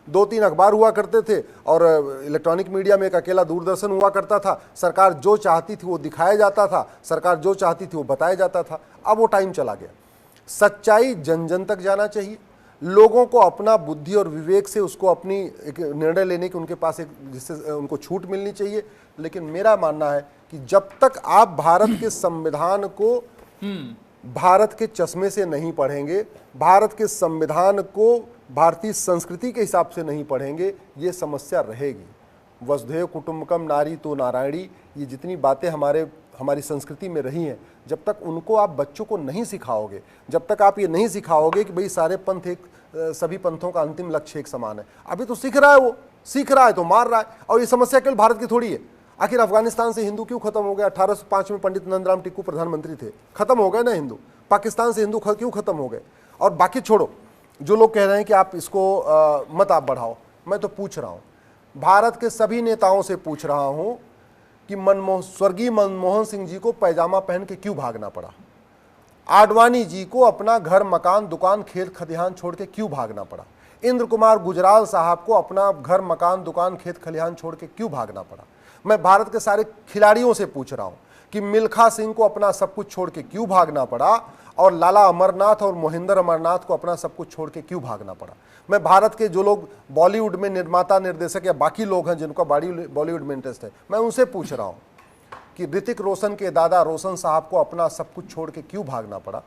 B: 2-3 अखबार हुआ करते थे और इलेक्ट्रॉनिक मीडिया में एक अकेला दूरदर्शन हुआ करता था। सरकार जो चाहती थी वो दिखाया जाता था, सरकार जो चाहती थी वो बताया जाता था। अब वो टाइम चला गया। सच्चाई जन जन तक जाना चाहिए, लोगों को अपना बुद्धि और विवेक से उसको अपनी एक निर्णय लेने की उनके पास एक जिससे उनको छूट मिलनी चाहिए। लेकिन मेरा मानना है कि जब तक आप भारत के संविधान को भारत के चश्मे से नहीं पढ़ेंगे, भारत के संविधान को भारतीय संस्कृति के हिसाब से नहीं पढ़ेंगे, ये समस्या रहेगी। वसुधैव कुटुंबकम नारी तो नारायणी, ये जितनी बातें हमारी संस्कृति में रही हैं, जब तक उनको आप बच्चों को नहीं सिखाओगे, जब तक आप ये नहीं सिखाओगे कि भाई सारे पंथ एक, सभी पंथों का अंतिम लक्ष्य एक समान है। अभी तो सीख रहा है, वो सीख रहा है तो मार रहा है। और ये समस्या केवल भारत की थोड़ी है। आखिर अफगानिस्तान से हिंदू क्यों खत्म हो गया? 1805 में पंडित नंदराम टिक्कू प्रधानमंत्री थे, खत्म हो गए ना हिंदू। पाकिस्तान से हिंदू क्यों खत्म हो गए? और बाकी छोड़ो, जो लोग कह रहे हैं कि आप इसको मत आप बढ़ाओ, मैं तो पूछ रहा हूँ, भारत के सभी नेताओं से पूछ रहा हूँ कि स्वर्गीय मनमोहन सिंह जी को पैजामा पहन के क्यों भागना पड़ा? आडवाणी जी को अपना घर मकान दुकान खेत खलिहान छोड़ के क्यों भागना पड़ा? इंद्र कुमार गुजराल साहब को अपना घर मकान दुकान खेत खलिहान छोड़ के क्यों भागना पड़ा? मैं भारत के सारे खिलाड़ियों से पूछ रहा हूं कि मिल्खा सिंह को अपना सब कुछ छोड़ के क्यों भागना पड़ा? और लाला अमरनाथ और मोहिंदर अमरनाथ को अपना सब कुछ छोड़ के क्यों भागना पड़ा? मैं भारत के जो लोग बॉलीवुड में निर्माता, निर्देशक या बाकी लोग हैं जिनका बॉलीवुड में इंटरेस्ट है, मैं उनसे पूछ रहा हूँ कि ऋतिक रोशन के दादा रोशन साहब को अपना सब कुछ छोड़ के क्यों भागना पड़ा?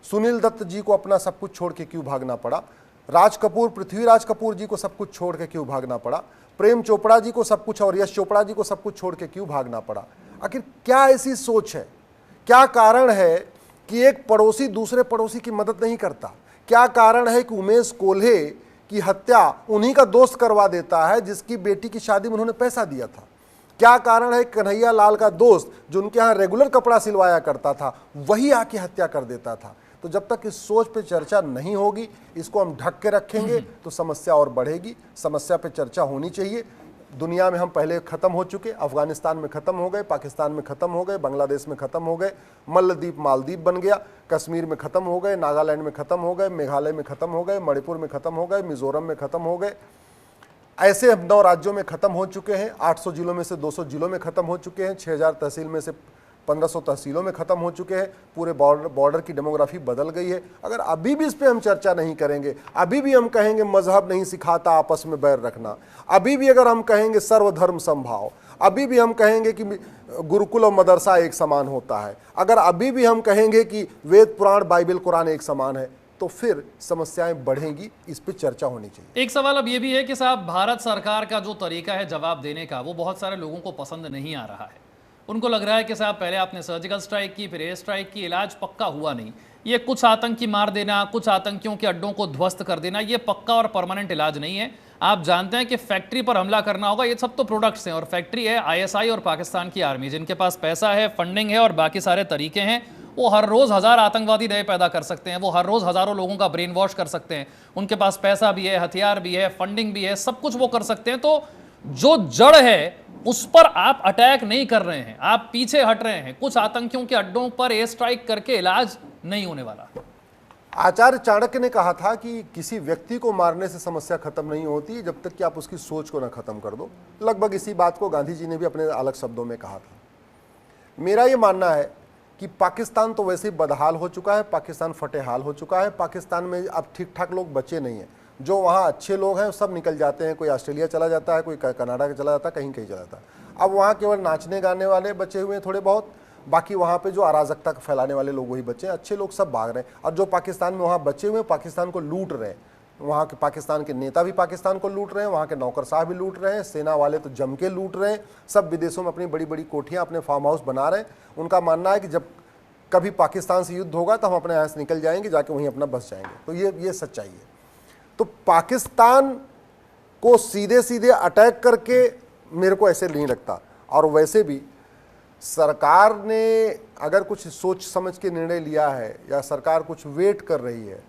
B: सुनील दत्त जी को अपना सब कुछ छोड़ के क्यों भागना पड़ा? राज कपूर, पृथ्वीराज कपूर जी को सब कुछ छोड़ के क्यों भागना पड़ा? प्रेम चोपड़ा जी को सब कुछ और यश चोपड़ा जी को सब कुछ छोड़ के क्यों भागना पड़ा? आखिर क्या ऐसी सोच है? क्या कारण है कि एक पड़ोसी दूसरे पड़ोसी की मदद नहीं करता? क्या कारण है कि उमेश कोल्हे की हत्या उन्हीं का दोस्त करवा देता है जिसकी बेटी की शादी में उन्होंने पैसा दिया था? क्या कारण है कन्हैया लाल का दोस्त जो उनके यहाँ रेगुलर कपड़ा सिलवाया करता था वही आके हत्या कर देता था? तो जब तक इस सोच पे चर्चा नहीं होगी, इसको हम ढक के रखेंगे तो समस्या और बढ़ेगी। समस्या पे चर्चा होनी चाहिए। दुनिया में हम पहले ख़त्म हो चुके, अफगानिस्तान में ख़त्म हो गए, पाकिस्तान में ख़त्म हो गए, बांग्लादेश में ख़त्म हो गए, मलद्वीप मालदीप बन गया, कश्मीर में ख़त्म हो गए, नागालैंड में ख़त्म हो गए, मेघालय में ख़त्म हो गए, मणिपुर में ख़त्म हो गए, मिजोरम में ख़त्म हो गए। ऐसे हम 9 राज्यों में ख़त्म हो चुके हैं। 800 जिलों में से 200 जिलों में ख़त्म हो चुके हैं। 6000 तहसील में से 1500 तहसीलों में ख़त्म हो चुके हैं। पूरे बॉर्डर की डेमोग्राफी बदल गई है। अगर अभी भी इस पे हम चर्चा नहीं करेंगे, अभी भी हम कहेंगे मजहब नहीं सिखाता आपस में बैर रखना, अभी भी अगर हम कहेंगे सर्वधर्म समभाव, अभी भी हम कहेंगे कि गुरुकुल और मदरसा एक समान होता है, अगर अभी भी हम कहेंगे कि वेद पुराण बाइबल कुरान एक समान है, तो फिर समस्याएं बढ़ेंगी। इस पे चर्चा होनी चाहिए।
A: एक सवाल अब ये भी है कि साहब, भारत सरकार का जो तरीका है जवाब देने का, वो बहुत सारे लोगों को पसंद नहीं आ रहा है। उनको लग रहा है कि साहब पहले आपने सर्जिकल स्ट्राइक की, फिर एयर स्ट्राइक की, इलाज पक्का हुआ नहीं। ये कुछ आतंकी मार देना, कुछ आतंकियों के अड्डों को ध्वस्त कर देना, ये पक्का और परमानेंट इलाज नहीं है। आप जानते हैं कि फैक्ट्री पर हमला करना होगा, ये सब तो प्रोडक्ट्स हैं, और फैक्ट्री है आईएसआई और पाकिस्तान की आर्मी, जिनके पास पैसा है, फंडिंग है और बाकी सारे तरीके हैं। वो हर रोज़ 1000 आतंकवादी नए पैदा कर सकते हैं, वो हर रोज़ हज़ारों लोगों का ब्रेन वॉश कर सकते हैं। उनके पास पैसा भी है, हथियार भी है, फंडिंग भी है, सब कुछ वो कर सकते हैं। तो जो जड़ है उस पर आप अटैक नहीं कर रहे हैं, आप पीछे हट रहे हैं। कुछ आतंकियों के अड्डों पर एयर स्ट्राइक करके इलाज नहीं होने वाला।
B: आचार्य चाणक्य ने कहा था कि किसी व्यक्ति को मारने से समस्या खत्म नहीं होती जब तक कि आप उसकी सोच को ना खत्म कर दो। लगभग इसी बात को गांधी जी ने भी अपने अलग शब्दों में कहा था। मेरा ये मानना है कि पाकिस्तान तो वैसे ही बदहाल हो चुका है, पाकिस्तान फटेहाल हो चुका है। पाकिस्तान में अब ठीक ठाक लोग बचे नहीं हैं। जो वहाँ अच्छे लोग हैं सब निकल जाते हैं, कोई ऑस्ट्रेलिया चला जाता है, कोई कनाडा चला जाता है, कहीं कहीं चला जाता है। अब वहाँ केवल नाचने गाने वाले बचे हुए हैं थोड़े बहुत, बाकी वहाँ पे जो अराजकता फैलाने वाले लोग वही बचे हैं। अच्छे लोग सब भाग रहे हैं, और जो पाकिस्तान में वहाँ बचे हुए हैं पाकिस्तान को लूट रहे हैं। वहाँ के पाकिस्तान के नेता भी पाकिस्तान को लूट रहे हैं, वहाँ के नौकरशाह भी लूट रहे हैं, सेना वाले तो जम के लूट रहे हैं। सब विदेशों में अपनी बड़ी बड़ी कोठियाँ, अपने फार्म हाउस बना रहे हैं। उनका मानना है कि जब कभी पाकिस्तान से युद्ध होगा तो हम अपने यहाँ से निकल जाएंगे, जाके वहीं अपना बस जाएंगे। तो ये सच्चाई है। तो पाकिस्तान को सीधे सीधे अटैक करके मेरे को ऐसे नहीं लगता। और वैसे भी सरकार ने अगर कुछ सोच समझ के निर्णय लिया है, या सरकार कुछ वेट कर रही है,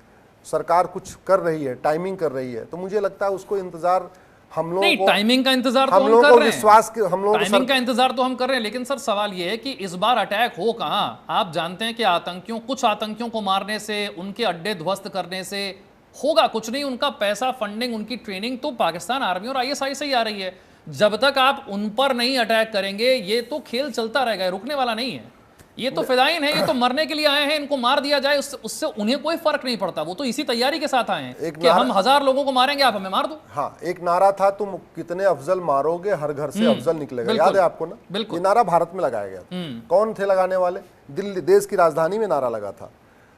B: सरकार कुछ कर रही है, टाइमिंग कर रही है, तो मुझे लगता है उसको इंतजार हम लोगों को,
A: टाइमिंग का इंतजार तो हम
B: लोगों
A: कर
B: को
A: रहे हैं।
B: विश्वास के हम लोगों
A: टाइमिंग का इंतजार तो हम कर रहे हैं, लेकिन सर सवाल ये है कि इस बार अटैक हो कहां? आप जानते हैं कि कुछ आतंकियों को मारने से, उनके अड्डे ध्वस्त करने से होगा कुछ नहीं। उनका पैसा, फंडिंग, उनकी ट्रेनिंग तो पाकिस्तान आर्मी और आईएसआई से ही आ रही है। जब तक आप उन पर नहीं अटैक करेंगे, ये तो खेल चलता रहेगा, रुकने वाला नहीं है। ये तो फिदाइन है, ये तो मरने के लिए आए हैं। इनको मार दिया जाए उससे उन्हें कोई फर्क नहीं पड़ता। वो तो इसी तैयारी के साथ आए हैं कि हम 1000 लोगों को मारेंगे, आप हमें मार दो।
B: हाँ, एक नारा था, तुम कितने अफजल मारोगे, हर घर से अफजल निकलेगा। याद है आपको ना?
A: बिल्कुल।
B: ये नारा भारत में लगाया गया था। कौन थे लगाने वाले? दिल्ली, देश की राजधानी में नारा लगा था।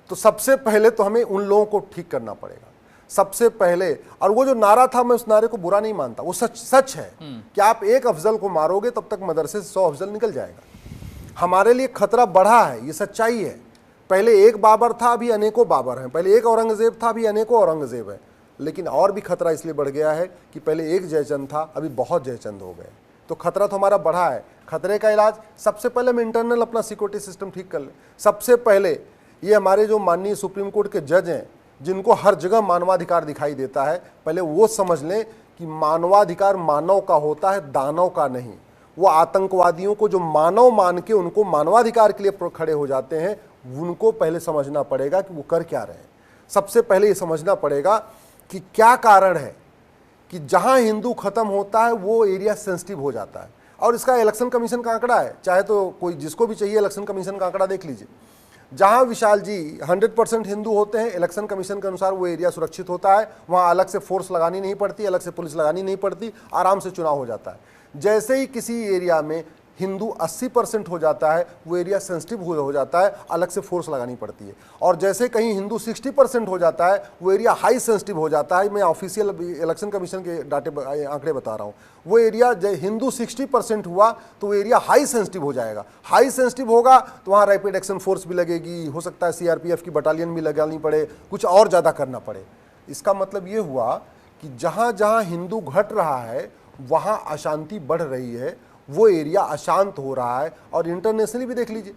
B: तो सबसे पहले तो हमें उन लोगों को ठीक करना पड़ेगा, सबसे पहले। और वो जो नारा था, मैं उस नारे को बुरा नहीं मानता, वो सच है कि आप एक अफजल को मारोगे तब तक मदरसे से 100 अफजल निकल जाएगा। हमारे लिए खतरा बढ़ा है, ये सच्चाई है। पहले एक बाबर था, अभी अनेकों बाबर हैं। पहले एक औरंगजेब था, अभी अनेकों औरंगजेब हैं। लेकिन और भी खतरा इसलिए बढ़ गया है कि पहले एक जयचंद था, अभी बहुत जयचंद हो गए। तो खतरा तो हमारा बढ़ा है। खतरे का इलाज सबसे पहले हम इंटरनल अपना सिक्योरिटी सिस्टम ठीक कर लें। सबसे पहले ये हमारे जो माननीय सुप्रीम कोर्ट के जज हैं, जिनको हर जगह मानवाधिकार दिखाई देता है, पहले वो समझ लें कि मानवाधिकार मानव का होता है, दानव का नहीं। वो आतंकवादियों को जो मानव मान के उनको मानवाधिकार के लिए खड़े हो जाते हैं, उनको पहले समझना पड़ेगा कि वो कर क्या रहे हैं। सबसे पहले ये समझना पड़ेगा कि क्या कारण है कि जहां हिंदू खत्म होता है वो एरिया सेंसिटिव हो जाता है। और इसका इलेक्शन कमीशन का आंकड़ा है, चाहे तो कोई जिसको भी चाहिए इलेक्शन कमीशन का आंकड़ा देख लीजिए। जहां विशाल जी 100% हिंदू होते हैं, इलेक्शन कमीशन के अनुसार वो एरिया सुरक्षित होता है, वहां अलग से फोर्स लगानी नहीं पड़ती, अलग से पुलिस लगानी नहीं पड़ती, आराम से चुनाव हो जाता है। जैसे ही किसी एरिया में हिंदू 80% हो जाता है, वो एरिया सेंसिटिव हो जाता है, अलग से फोर्स लगानी पड़ती है। और जैसे कहीं हिंदू 60% हो जाता है, वो एरिया हाई सेंसिटिव हो जाता है। मैं ऑफिशियल इलेक्शन कमीशन के आंकड़े बता रहा हूँ। वो एरिया हिंदू 60% हुआ तो वो एरिया हाई सेंसिटिव हो जाएगा। हाई सेंसिटिव होगा तो वहाँ रैपिड एक्शन फोर्स भी लगेगी, हो सकता है सीआरपीएफ की बटालियन भी लगानी पड़े, कुछ और ज़्यादा करना पड़े। इसका मतलब ये हुआ कि जहाँ जहाँ हिंदू घट रहा है, वहाँ अशांति बढ़ रही है, वो एरिया अशांत हो रहा है। और इंटरनेशनली भी देख लीजिए,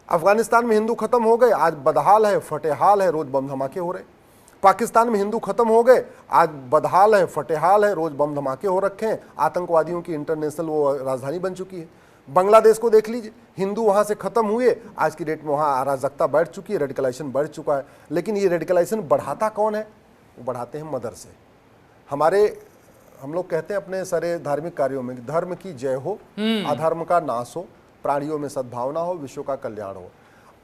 B: अफगानिस्तान में हिंदू खत्म हो गए, आज बदहाल है, फटेहाल है, रोज बम धमाके हो रहे। पाकिस्तान में हिंदू खत्म हो गए, आज बदहाल है, फटेहाल है, रोज बम धमाके हो रखे हैं, आतंकवादियों की इंटरनेशनल वो राजधानी बन चुकी है। बांग्लादेश को देख लीजिए, हिंदू वहां से खत्म हुए, आज की डेट में वहां अराजकता बढ़ चुकी है, रेडिकलाइजेशन बढ़ चुका है। लेकिन ये रेडिकलाइजेशन बढ़ाता कौन है? वो बढ़ाते हैं मदर से। हम लोग कहते हैं अपने सारे धार्मिक कार्यों में, धर्म की जय हो, अधर्म का नाश हो, प्राणियों में सद्भावना हो, विश्व का कल्याण हो।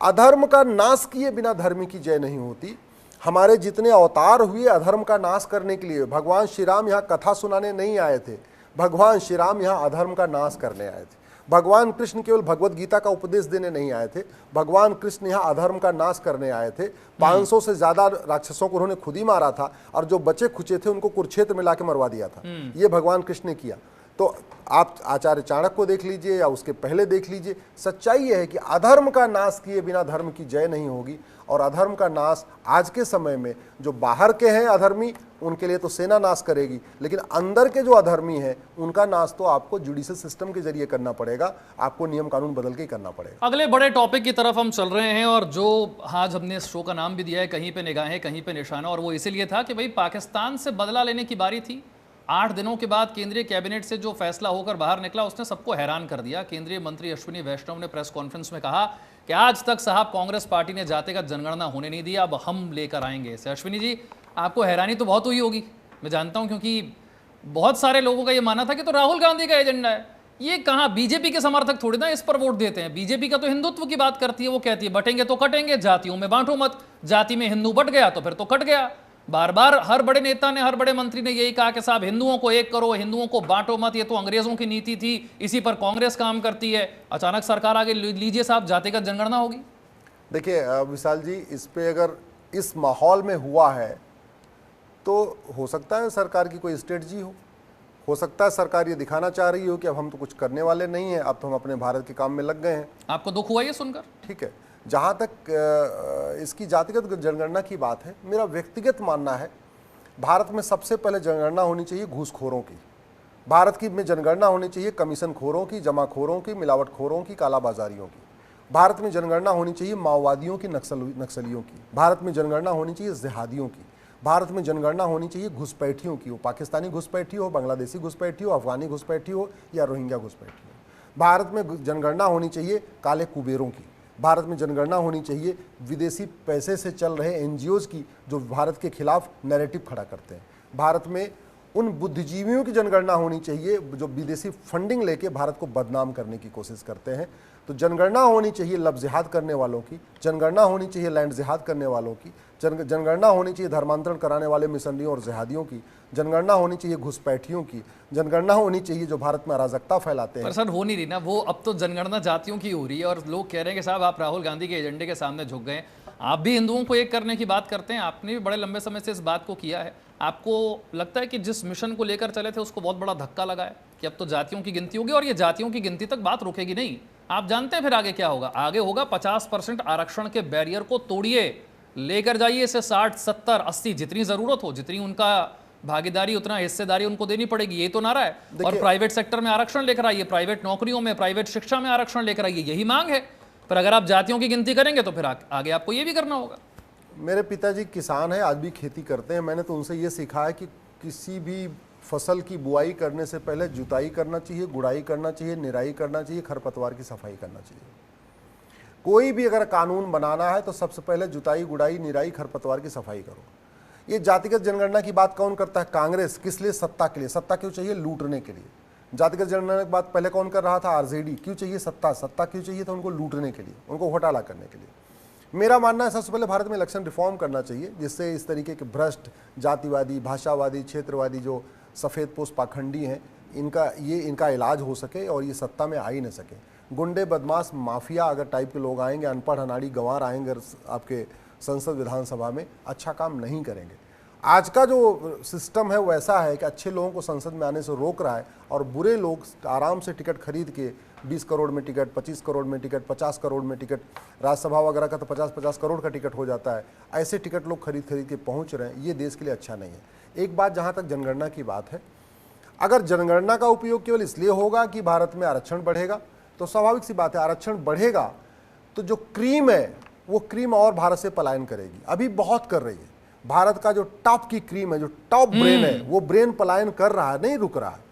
B: अधर्म का नाश किए बिना धर्म की जय नहीं होती। हमारे जितने अवतार हुए अधर्म का नाश करने के लिए, भगवान श्री राम यहाँ कथा सुनाने नहीं आए थे, भगवान श्री राम यहाँ अधर्म का नाश करने आए थे। भगवान कृष्ण केवल भगवत गीता का उपदेश देने नहीं आए थे, भगवान कृष्ण यहाँ अधर्म का नाश करने आए थे। 500 से ज्यादा राक्षसों को उन्होंने खुद ही मारा था, और जो बचे खुचे थे उनको कुरुक्षेत्र में लाके मरवा दिया था। ये भगवान कृष्ण ने किया। तो आप आचार्य चाणक्य को देख लीजिए या उसके पहले देख लीजिए, सच्चाई यह है कि अधर्म का नाश किए बिना धर्म की जय नहीं होगी। और अधर्म का नाश आज के समय में जो बाहर के हैं अधर्मी, उनके लिए तो सेना नाश करेगी, लेकिन अंदर के जो अधर्मी हैं उनका नाश तो आपको जुडिशियल सिस्टम के जरिए करना पड़ेगा, आपको नियम कानून बदल के करना पड़ेगा।
A: अगले बड़े टॉपिक की तरफ हम चल रहे हैं, और जो आज हमने इस शो का नाम भी दिया है, कहीं पे निगाहें कहीं पे निशाना, और वो इसीलिए था कि भाई पाकिस्तान से बदला लेने की बारी थी। 8 दिनों के बाद केंद्रीय कैबिनेट से जो फैसला होकर बाहर निकला, उसने सबको हैरान कर दिया। केंद्रीय मंत्री अश्विनी वैष्णव ने प्रेस कॉन्फ्रेंस में कहा कि आज तक साहब कांग्रेस पार्टी ने जातिगत जनगणना होने नहीं दिया, अब हम लेकर आएंगे इसे। अश्विनी जी, आपको हैरानी तो बहुत हुई होगी, मैं जानता हूं, क्योंकि बहुत सारे लोगों का ये मानना था कि तो राहुल गांधी का एजेंडा है। ये कहाँ, बीजेपी के समर्थक थोड़ी ना इस पर वोट देते हैं। बीजेपी का तो हिंदुत्व की बात करती है, वो कहती है बटेंगे तो कटेंगे, जातियों में बांटो मत, जाति में हिंदू बट गया तो फिर तो कट गया। बार बार हर बड़े नेता ने, हर बड़े मंत्री ने यही कहा कि साहब हिंदुओं को एक करो, हिंदुओं को बांटो मत, ये तो अंग्रेजों की नीति थी, इसी पर कांग्रेस काम करती है। अचानक सरकार आगे लीजिए साहब, जातिगत जनगणना होगी।
B: देखिए विशाल जी, इस पे अगर इस माहौल में हुआ है तो हो सकता है सरकार की कोई स्ट्रेटजी हो सकता है सरकार ये दिखाना चाह रही हो कि अब हम तो कुछ करने वाले नहीं हैं, अब तो हम अपने भारत के काम में लग गए हैं।
A: आपको दुख हुआ ये सुनकर?
B: ठीक है, जहाँ तक इसकी जातिगत जनगणना की बात है, मेरा व्यक्तिगत मानना है भारत में सबसे पहले जनगणना होनी चाहिए घूसखोरों की। भारत की में जनगणना होनी चाहिए कमीशन खोरों की, जमाखोरों की, मिलावटखोरों की, कालाबाजारियों की। भारत में जनगणना होनी चाहिए माओवादियों की, नक्सलियों की। भारत में जनगणना होनी चाहिए जिहादियों की। भारत में जनगणना होनी चाहिए घुसपैठियों की, वो पाकिस्तानी घुसपैठी हो, बांग्लादेशी घुसपैठी हो, अफगानी घुसपैठी हो या रोहिंग्या घुसपैठी हो। भारत में जनगणना होनी चाहिए काले कुबेरों की। भारत में जनगणना होनी चाहिए विदेशी पैसे से चल रहे एनजीओज की, जो भारत के खिलाफ नैरेटिव खड़ा करते हैं। भारत में उन बुद्धिजीवियों की जनगणना होनी चाहिए जो विदेशी फंडिंग लेके भारत को बदनाम करने की कोशिश करते हैं। तो जनगणना होनी चाहिए लब जिहाद करने वालों की, जनगणना होनी चाहिए लैंड जिहाद करने वालों की, जनगणना होनी चाहिए धर्मांतरण कराने वाले मिशनरियों और जिहादियों की, जनगणना होनी चाहिए घुसपैठियों की, जनगणना होनी चाहिए जो भारत में अराजकता फैलाते हैं।
A: पर सर हो नहीं रही ना वो, अब तो जनगणना जातियों की हो रही है, और लोग कह रहे हैं कि साहब आप राहुल गांधी के एजेंडे के सामने झुक गए। आप भी हिंदुओं को एक करने की बात करते हैं, आपने भी बड़े लंबे समय से इस बात को किया है। आपको लगता है कि जिस मिशन को लेकर चले थे उसको बहुत बड़ा धक्का लगा है कि अब तो जातियों की गिनती होगी, और ये जातियों की गिनती तक बात रुकेगी नहीं। आप जानते हैं फिर आगे क्या होगा? आगे होगा 50% आरक्षण के बैरियर को तोड़िए, लेकर जाइए इसे 60, 70, 80 जितनी जरूरत हो, जितनी उनका भागीदारी, उतना हिस्सेदारी उनको देनी पड़ेगी, ये तो नारा है। और प्राइवेट सेक्टर में आरक्षण लेकर आइए, प्राइवेट नौकरियों में, प्राइवेट शिक्षा में आरक्षण लेकर आइए, यही मांग है। पर अगर आप जातियों की गिनती करेंगे तो फिर आगे आपको ये भी करना होगा।
B: मेरे पिताजी किसान हैं, आज भी खेती करते हैं। मैंने तो उनसे ये सीखा है कि किसी भी फसल की बुआई करने से पहले जुताई करना चाहिए, गुड़ाई करना चाहिए, निराई करना चाहिए, खरपतवार की सफाई करना चाहिए। कोई भी अगर कानून बनाना है तो सबसे पहले जुताई, गुड़ाई, निराई, खरपतवार की सफाई करो। ये जातिगत जनगणना की बात कौन करता है? कांग्रेस। किस लिए? सत्ता के लिए। सत्ता क्यों चाहिए? लूटने के लिए। जातिगत जनगणना की बात पहले कौन कर रहा था? आरजेडी। क्यों चाहिए सत्ता? सत्ता क्यों चाहिए था? उनको लूटने के लिए, उनको घोटाला करने के लिए। मेरा मानना है सबसे पहले भारत में इलेक्शन रिफॉर्म करना चाहिए, जिससे इस तरीके के भ्रष्ट, जातिवादी, भाषावादी, क्षेत्रवादी जो सफ़ेद पोस्ट पाखंडी हैं, इनका इलाज हो सके और ये सत्ता में आ ही न सके। गुंडे, बदमाश, माफिया अगर टाइप के लोग आएंगे, अनपढ़ अनाड़ी गंवार आएंगे आपके संसद विधानसभा में, अच्छा काम नहीं करेंगे। आज का जो सिस्टम है वो ऐसा है कि अच्छे लोगों को संसद में आने से रोक रहा है और बुरे लोग आराम से टिकट खरीद के 20 करोड़ में टिकट, 25 करोड़ में टिकट, 50 करोड़ में टिकट, राज्यसभा वगैरह का तो 50-50 करोड़ का टिकट हो जाता है। ऐसे टिकट लोग खरीद के पहुंच रहे हैं, ये देश के लिए अच्छा नहीं है। एक बात, जहाँ तक जनगणना की बात है, अगर जनगणना का उपयोग केवल इसलिए होगा कि भारत में आरक्षण बढ़ेगा, तो स्वाभाविक सी बात है, आरक्षण बढ़ेगा तो जो क्रीम है वो क्रीम और भारत से पलायन करेगी। अभी बहुत कर रही है। भारत का जो टॉप की क्रीम है, जो टॉप ब्रेन है, वो ब्रेन पलायन कर रहा है, नहीं रुक रहा है।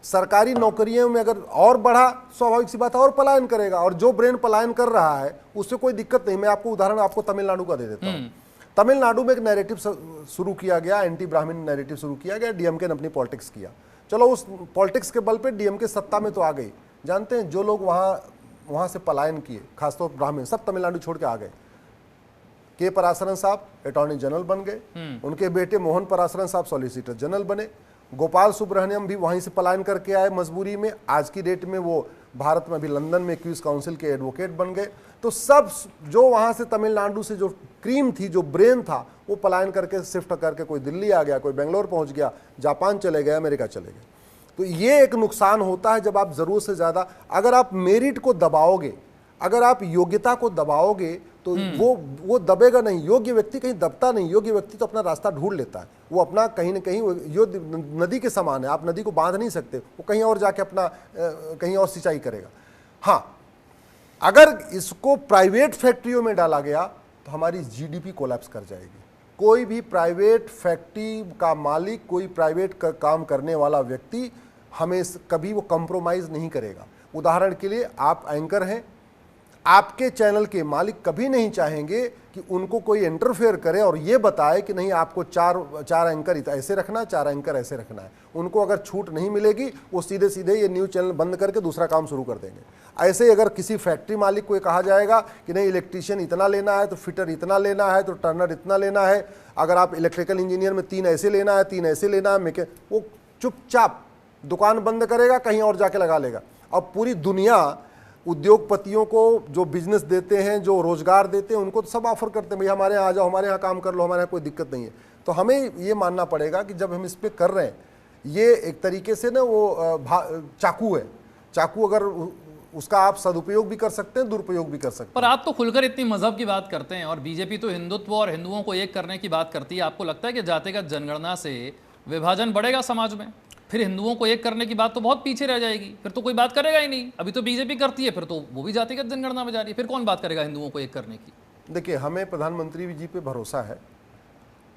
B: सरकारी नौकरियों में अगर और बढ़ा, स्वाभाविक सी बात है और पलायन करेगा। और जो ब्रेन पलायन कर रहा है उससे कोई दिक्कत नहीं। मैं आपको उदाहरण आपको तमिलनाडु का दे देता हूँ। तमिलनाडु में एक नैरेटिव शुरू किया गया, एंटी ब्राह्मण नैरेटिव शुरू किया गया। डीएमके ने अपनी पॉलिटिक्स किया। चलो, उस पॉलिटिक्स के बल पे डीएमके सत्ता में तो आ गई। जानते हैं, जो लोग वहां से पलायन किए, खासतौर पर ब्राह्मण, सब तमिलनाडु छोड़ के आ गए। के पराशरन साहब अटॉर्नी जनरल बन गए, उनके बेटे मोहन पराशरन साहब सॉलिसिटर जनरल बने, गोपाल सुब्रमण्यम भी वहीं से पलायन करके आए मजबूरी में। आज की डेट में वो भारत में भी लंदन में क्वीज काउंसिल के एडवोकेट बन गए। तो सब जो वहां से तमिलनाडु से जो क्रीम थी, जो ब्रेन था, वो पलायन करके शिफ्ट करके कोई दिल्ली आ गया, कोई बेंगलोर पहुंच गया, जापान चले गए, अमेरिका चले गए। तो ये एक नुकसान होता है जब आप जरूरत से ज्यादा, अगर आप मेरिट को दबाओगे, अगर आप योग्यता को दबाओगे, तो वो दबेगा नहीं। योग्य व्यक्ति कहीं दबता नहीं। योग्य व्यक्ति तो अपना रास्ता ढूंढ लेता है। वो अपना कहीं ना कहीं, नदी के समान है, आप नदी को बांध नहीं सकते। वो कहीं और जाके अपना कहीं और सिंचाई करेगा। हाँ, अगर इसको प्राइवेट फैक्ट्रियों में डाला गया तो हमारी जीडीपी कोलैप्स कर जाएगी। कोई भी प्राइवेट फैक्ट्री का मालिक, कोई प्राइवेट काम करने वाला व्यक्ति हमें कभी वो कंप्रोमाइज नहीं करेगा। उदाहरण के लिए, आप एंकर हैं, आपके चैनल के मालिक कभी नहीं चाहेंगे कि उनको कोई इंटरफेयर करे और ये बताए कि नहीं, आपको चार एंकर ऐसे रखना है, 4 एंकर ऐसे रखना है। उनको अगर छूट नहीं मिलेगी, वो सीधे सीधे ये न्यूज़ चैनल बंद करके दूसरा काम शुरू कर देंगे। ऐसे ही अगर किसी फैक्ट्री मालिक को कहा जाएगा कि नहीं, इलेक्ट्रीशियन इतना लेना है, तो फिटर इतना लेना है, तो टर्नर इतना लेना है, अगर आप इलेक्ट्रिकल इंजीनियर में 3 ऐसे लेना है, 3 ऐसे लेना है, वो चुपचाप दुकान बंद करेगा, कहीं और जाके लगा लेगा। अब पूरी दुनिया उद्योगपतियों को जो बिजनेस देते हैं, जो रोजगार देते हैं, उनको तो सब ऑफर करते हैं, भैया हमारे यहाँ आ जाओ, हमारे यहाँ काम कर लो, हमारे यहाँ कोई दिक्कत नहीं है। तो हमें ये मानना पड़ेगा कि जब हम इस पर कर रहे हैं, ये एक तरीके से ना वो चाकू है। चाकू अगर उसका आप सदुपयोग भी कर सकते हैं, दुरुपयोग भी कर सकते हैं।
A: पर आप तो खुलकर इतनी मजहब की बात करते हैं और बीजेपी तो हिंदुत्व और हिंदुओं को एक करने की बात करती है। आपको लगता है कि जातिगत जनगणना से विभाजन बढ़ेगा समाज में? फिर हिंदुओं को एक करने की बात तो बहुत पीछे रह जाएगी, फिर तो कोई बात करेगा ही नहीं। अभी तो बीजेपी करती है, फिर तो वो भी जातिगत जनगणना में जा रही है, फिर कौन बात करेगा हिंदुओं को एक करने की?
B: देखिए, हमें प्रधानमंत्री जी पे भरोसा है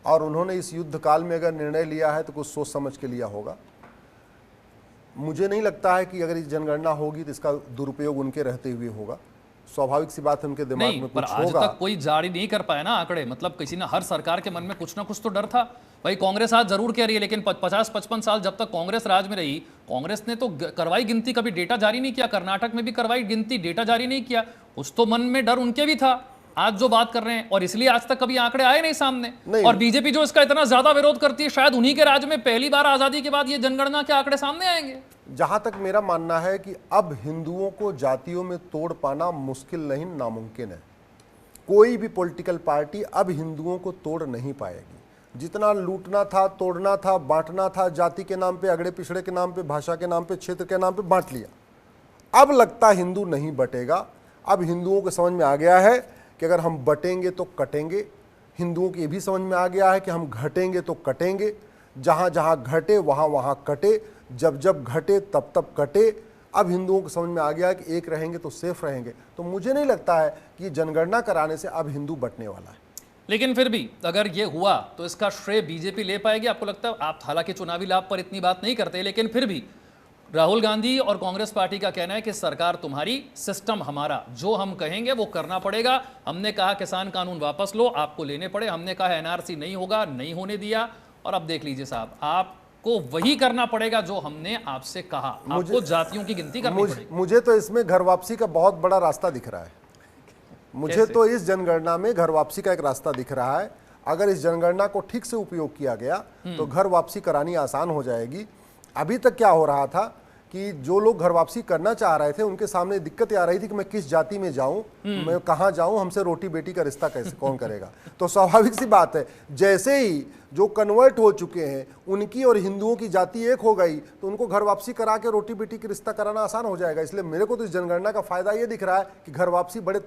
B: और उन्होंने इस युद्ध काल में अगर निर्णय लिया है तो कुछ सोच समझ के लिया होगा। मुझे नहीं लगता है कि अगर इस जनगणना होगी तो इसका दुरुपयोग उनके रहते हुए होगा। स्वाभाविक सी बात है, उनके दिमाग में कुछ
A: आज
B: होगा।
A: तक कोई जारी नहीं कर पाया ना आंकड़े। मतलब किसी ने, हर सरकार के मन में कुछ ना कुछ तो डर था। भाई कांग्रेस आज जरूर कह रही है, लेकिन 50-55 साल जब तक कांग्रेस राज में रही, कांग्रेस ने तो करवाई गिनती, कभी डेटा जारी नहीं किया। कर्नाटक में भी करवाई गिनती, डेटा जारी नहीं किया। कुछ तो मन में डर उनके भी था, आज जो बात कर रहे हैं, और इसलिए आज तक कभी आंकड़े आए नहीं सामने। और बीजेपी जो इसका इतना ज्यादा विरोध करती है, शायद उन्हीं के राज में पहली बार आजादी के बाद ये जनगणना के आंकड़े सामने आएंगे।
B: जहां तक मेरा मानना है कि अब हिंदुओं को जातियों में तोड़ पाना मुश्किल नहीं, नामुमकिन है। कोई भी पॉलिटिकल पार्टी अब हिंदुओं को तोड़ नहीं पाएगी। जितना लूटना था, तोड़ना था, बांटना था, जाति के नाम पे, अगड़े पिछड़े के नाम पे, भाषा के नाम पे, क्षेत्र के नाम पे बांट लिया। अब लगता हिंदू नहीं बटेगा। अब हिंदुओं को समझ में आ गया है कि अगर हम बटेंगे तो कटेंगे। हिंदुओं को ये भी समझ में आ गया है कि हम घटेंगे तो कटेंगे। जहाँ जहाँ घटे वहाँ वहाँ कटे, जब जब घटे तब तब कटे। अब हिंदुओं को समझ में आ गया है कि एक रहेंगे तो सेफ रहेंगे। तो मुझे नहीं लगता है कि जनगणना कराने से अब हिंदू बटने वाला है।
A: लेकिन फिर भी अगर ये हुआ तो इसका श्रेय बीजेपी ले पाएगी, आपको लगता है? आप हालांकि चुनावी लाभ पर इतनी बात नहीं करते, लेकिन फिर भी राहुल गांधी और कांग्रेस पार्टी का कहना है कि सरकार तुम्हारी, सिस्टम हमारा, जो हम कहेंगे वो करना पड़ेगा। हमने कहा किसान कानून वापस लो, आपको लेने पड़े। हमने कहा एनआरसी नहीं होगा, नहीं होने दिया। और अब देख लीजिए साहब, आप आपको वही करना पड़ेगा जो हमने आपसे कहा, आपको जातियों की गिनती करनी पड़ेगी।
B: मुझे तो इसमें घर वापसी का बहुत बड़ा रास्ता दिख रहा है। मुझे तो इस जनगणना में घर वापसी का एक रास्ता दिख रहा है। अगर इस जनगणना को ठीक से उपयोग किया गया तो घर वापसी करानी आसान हो जाएगी। अभी तक क्या हो रहा था कि जो लोग घर वापसी करना चाह रहे थे उनके सामने दिक्कत आ रही थी कि मैं किस जाति में जाऊं, मैं कहां जाऊं, हमसे रोटी बेटी का रिश्ता कैसे कौन करेगा। तो स्वाभाविक सी बात है, जैसे ही जो कन्वर्ट हो चुके हैं उनकी और हिंदुओं की जाति एक हो गई तो उनको घर वापसी करा के रोटी बेटी की रिश्ता कराना आसान हो जाएगा। इसलिए मेरे को तो इस जनगणना का फायदा ये दिख रहा है कि घर वापसी बड़े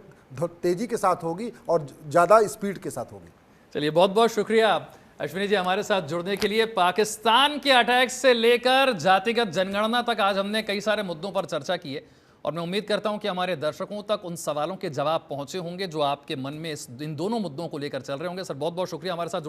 B: तेजी के साथ होगी और ज्यादा स्पीड के साथ होगी।
A: चलिए, बहुत बहुत शुक्रिया अश्विनी जी हमारे साथ जुड़ने के लिए। पाकिस्तान के अटैक से लेकर जातिगत जनगणना तक आज हमने कई सारे मुद्दों पर चर्चा की है और मैं उम्मीद करता हूं कि हमारे दर्शकों तक उन सवालों के जवाब पहुंचे होंगे जो आपके मन में इन दोनों मुद्दों को लेकर चल रहे होंगे। सर, बहुत बहुत शुक्रिया हमारे साथ जुड़ने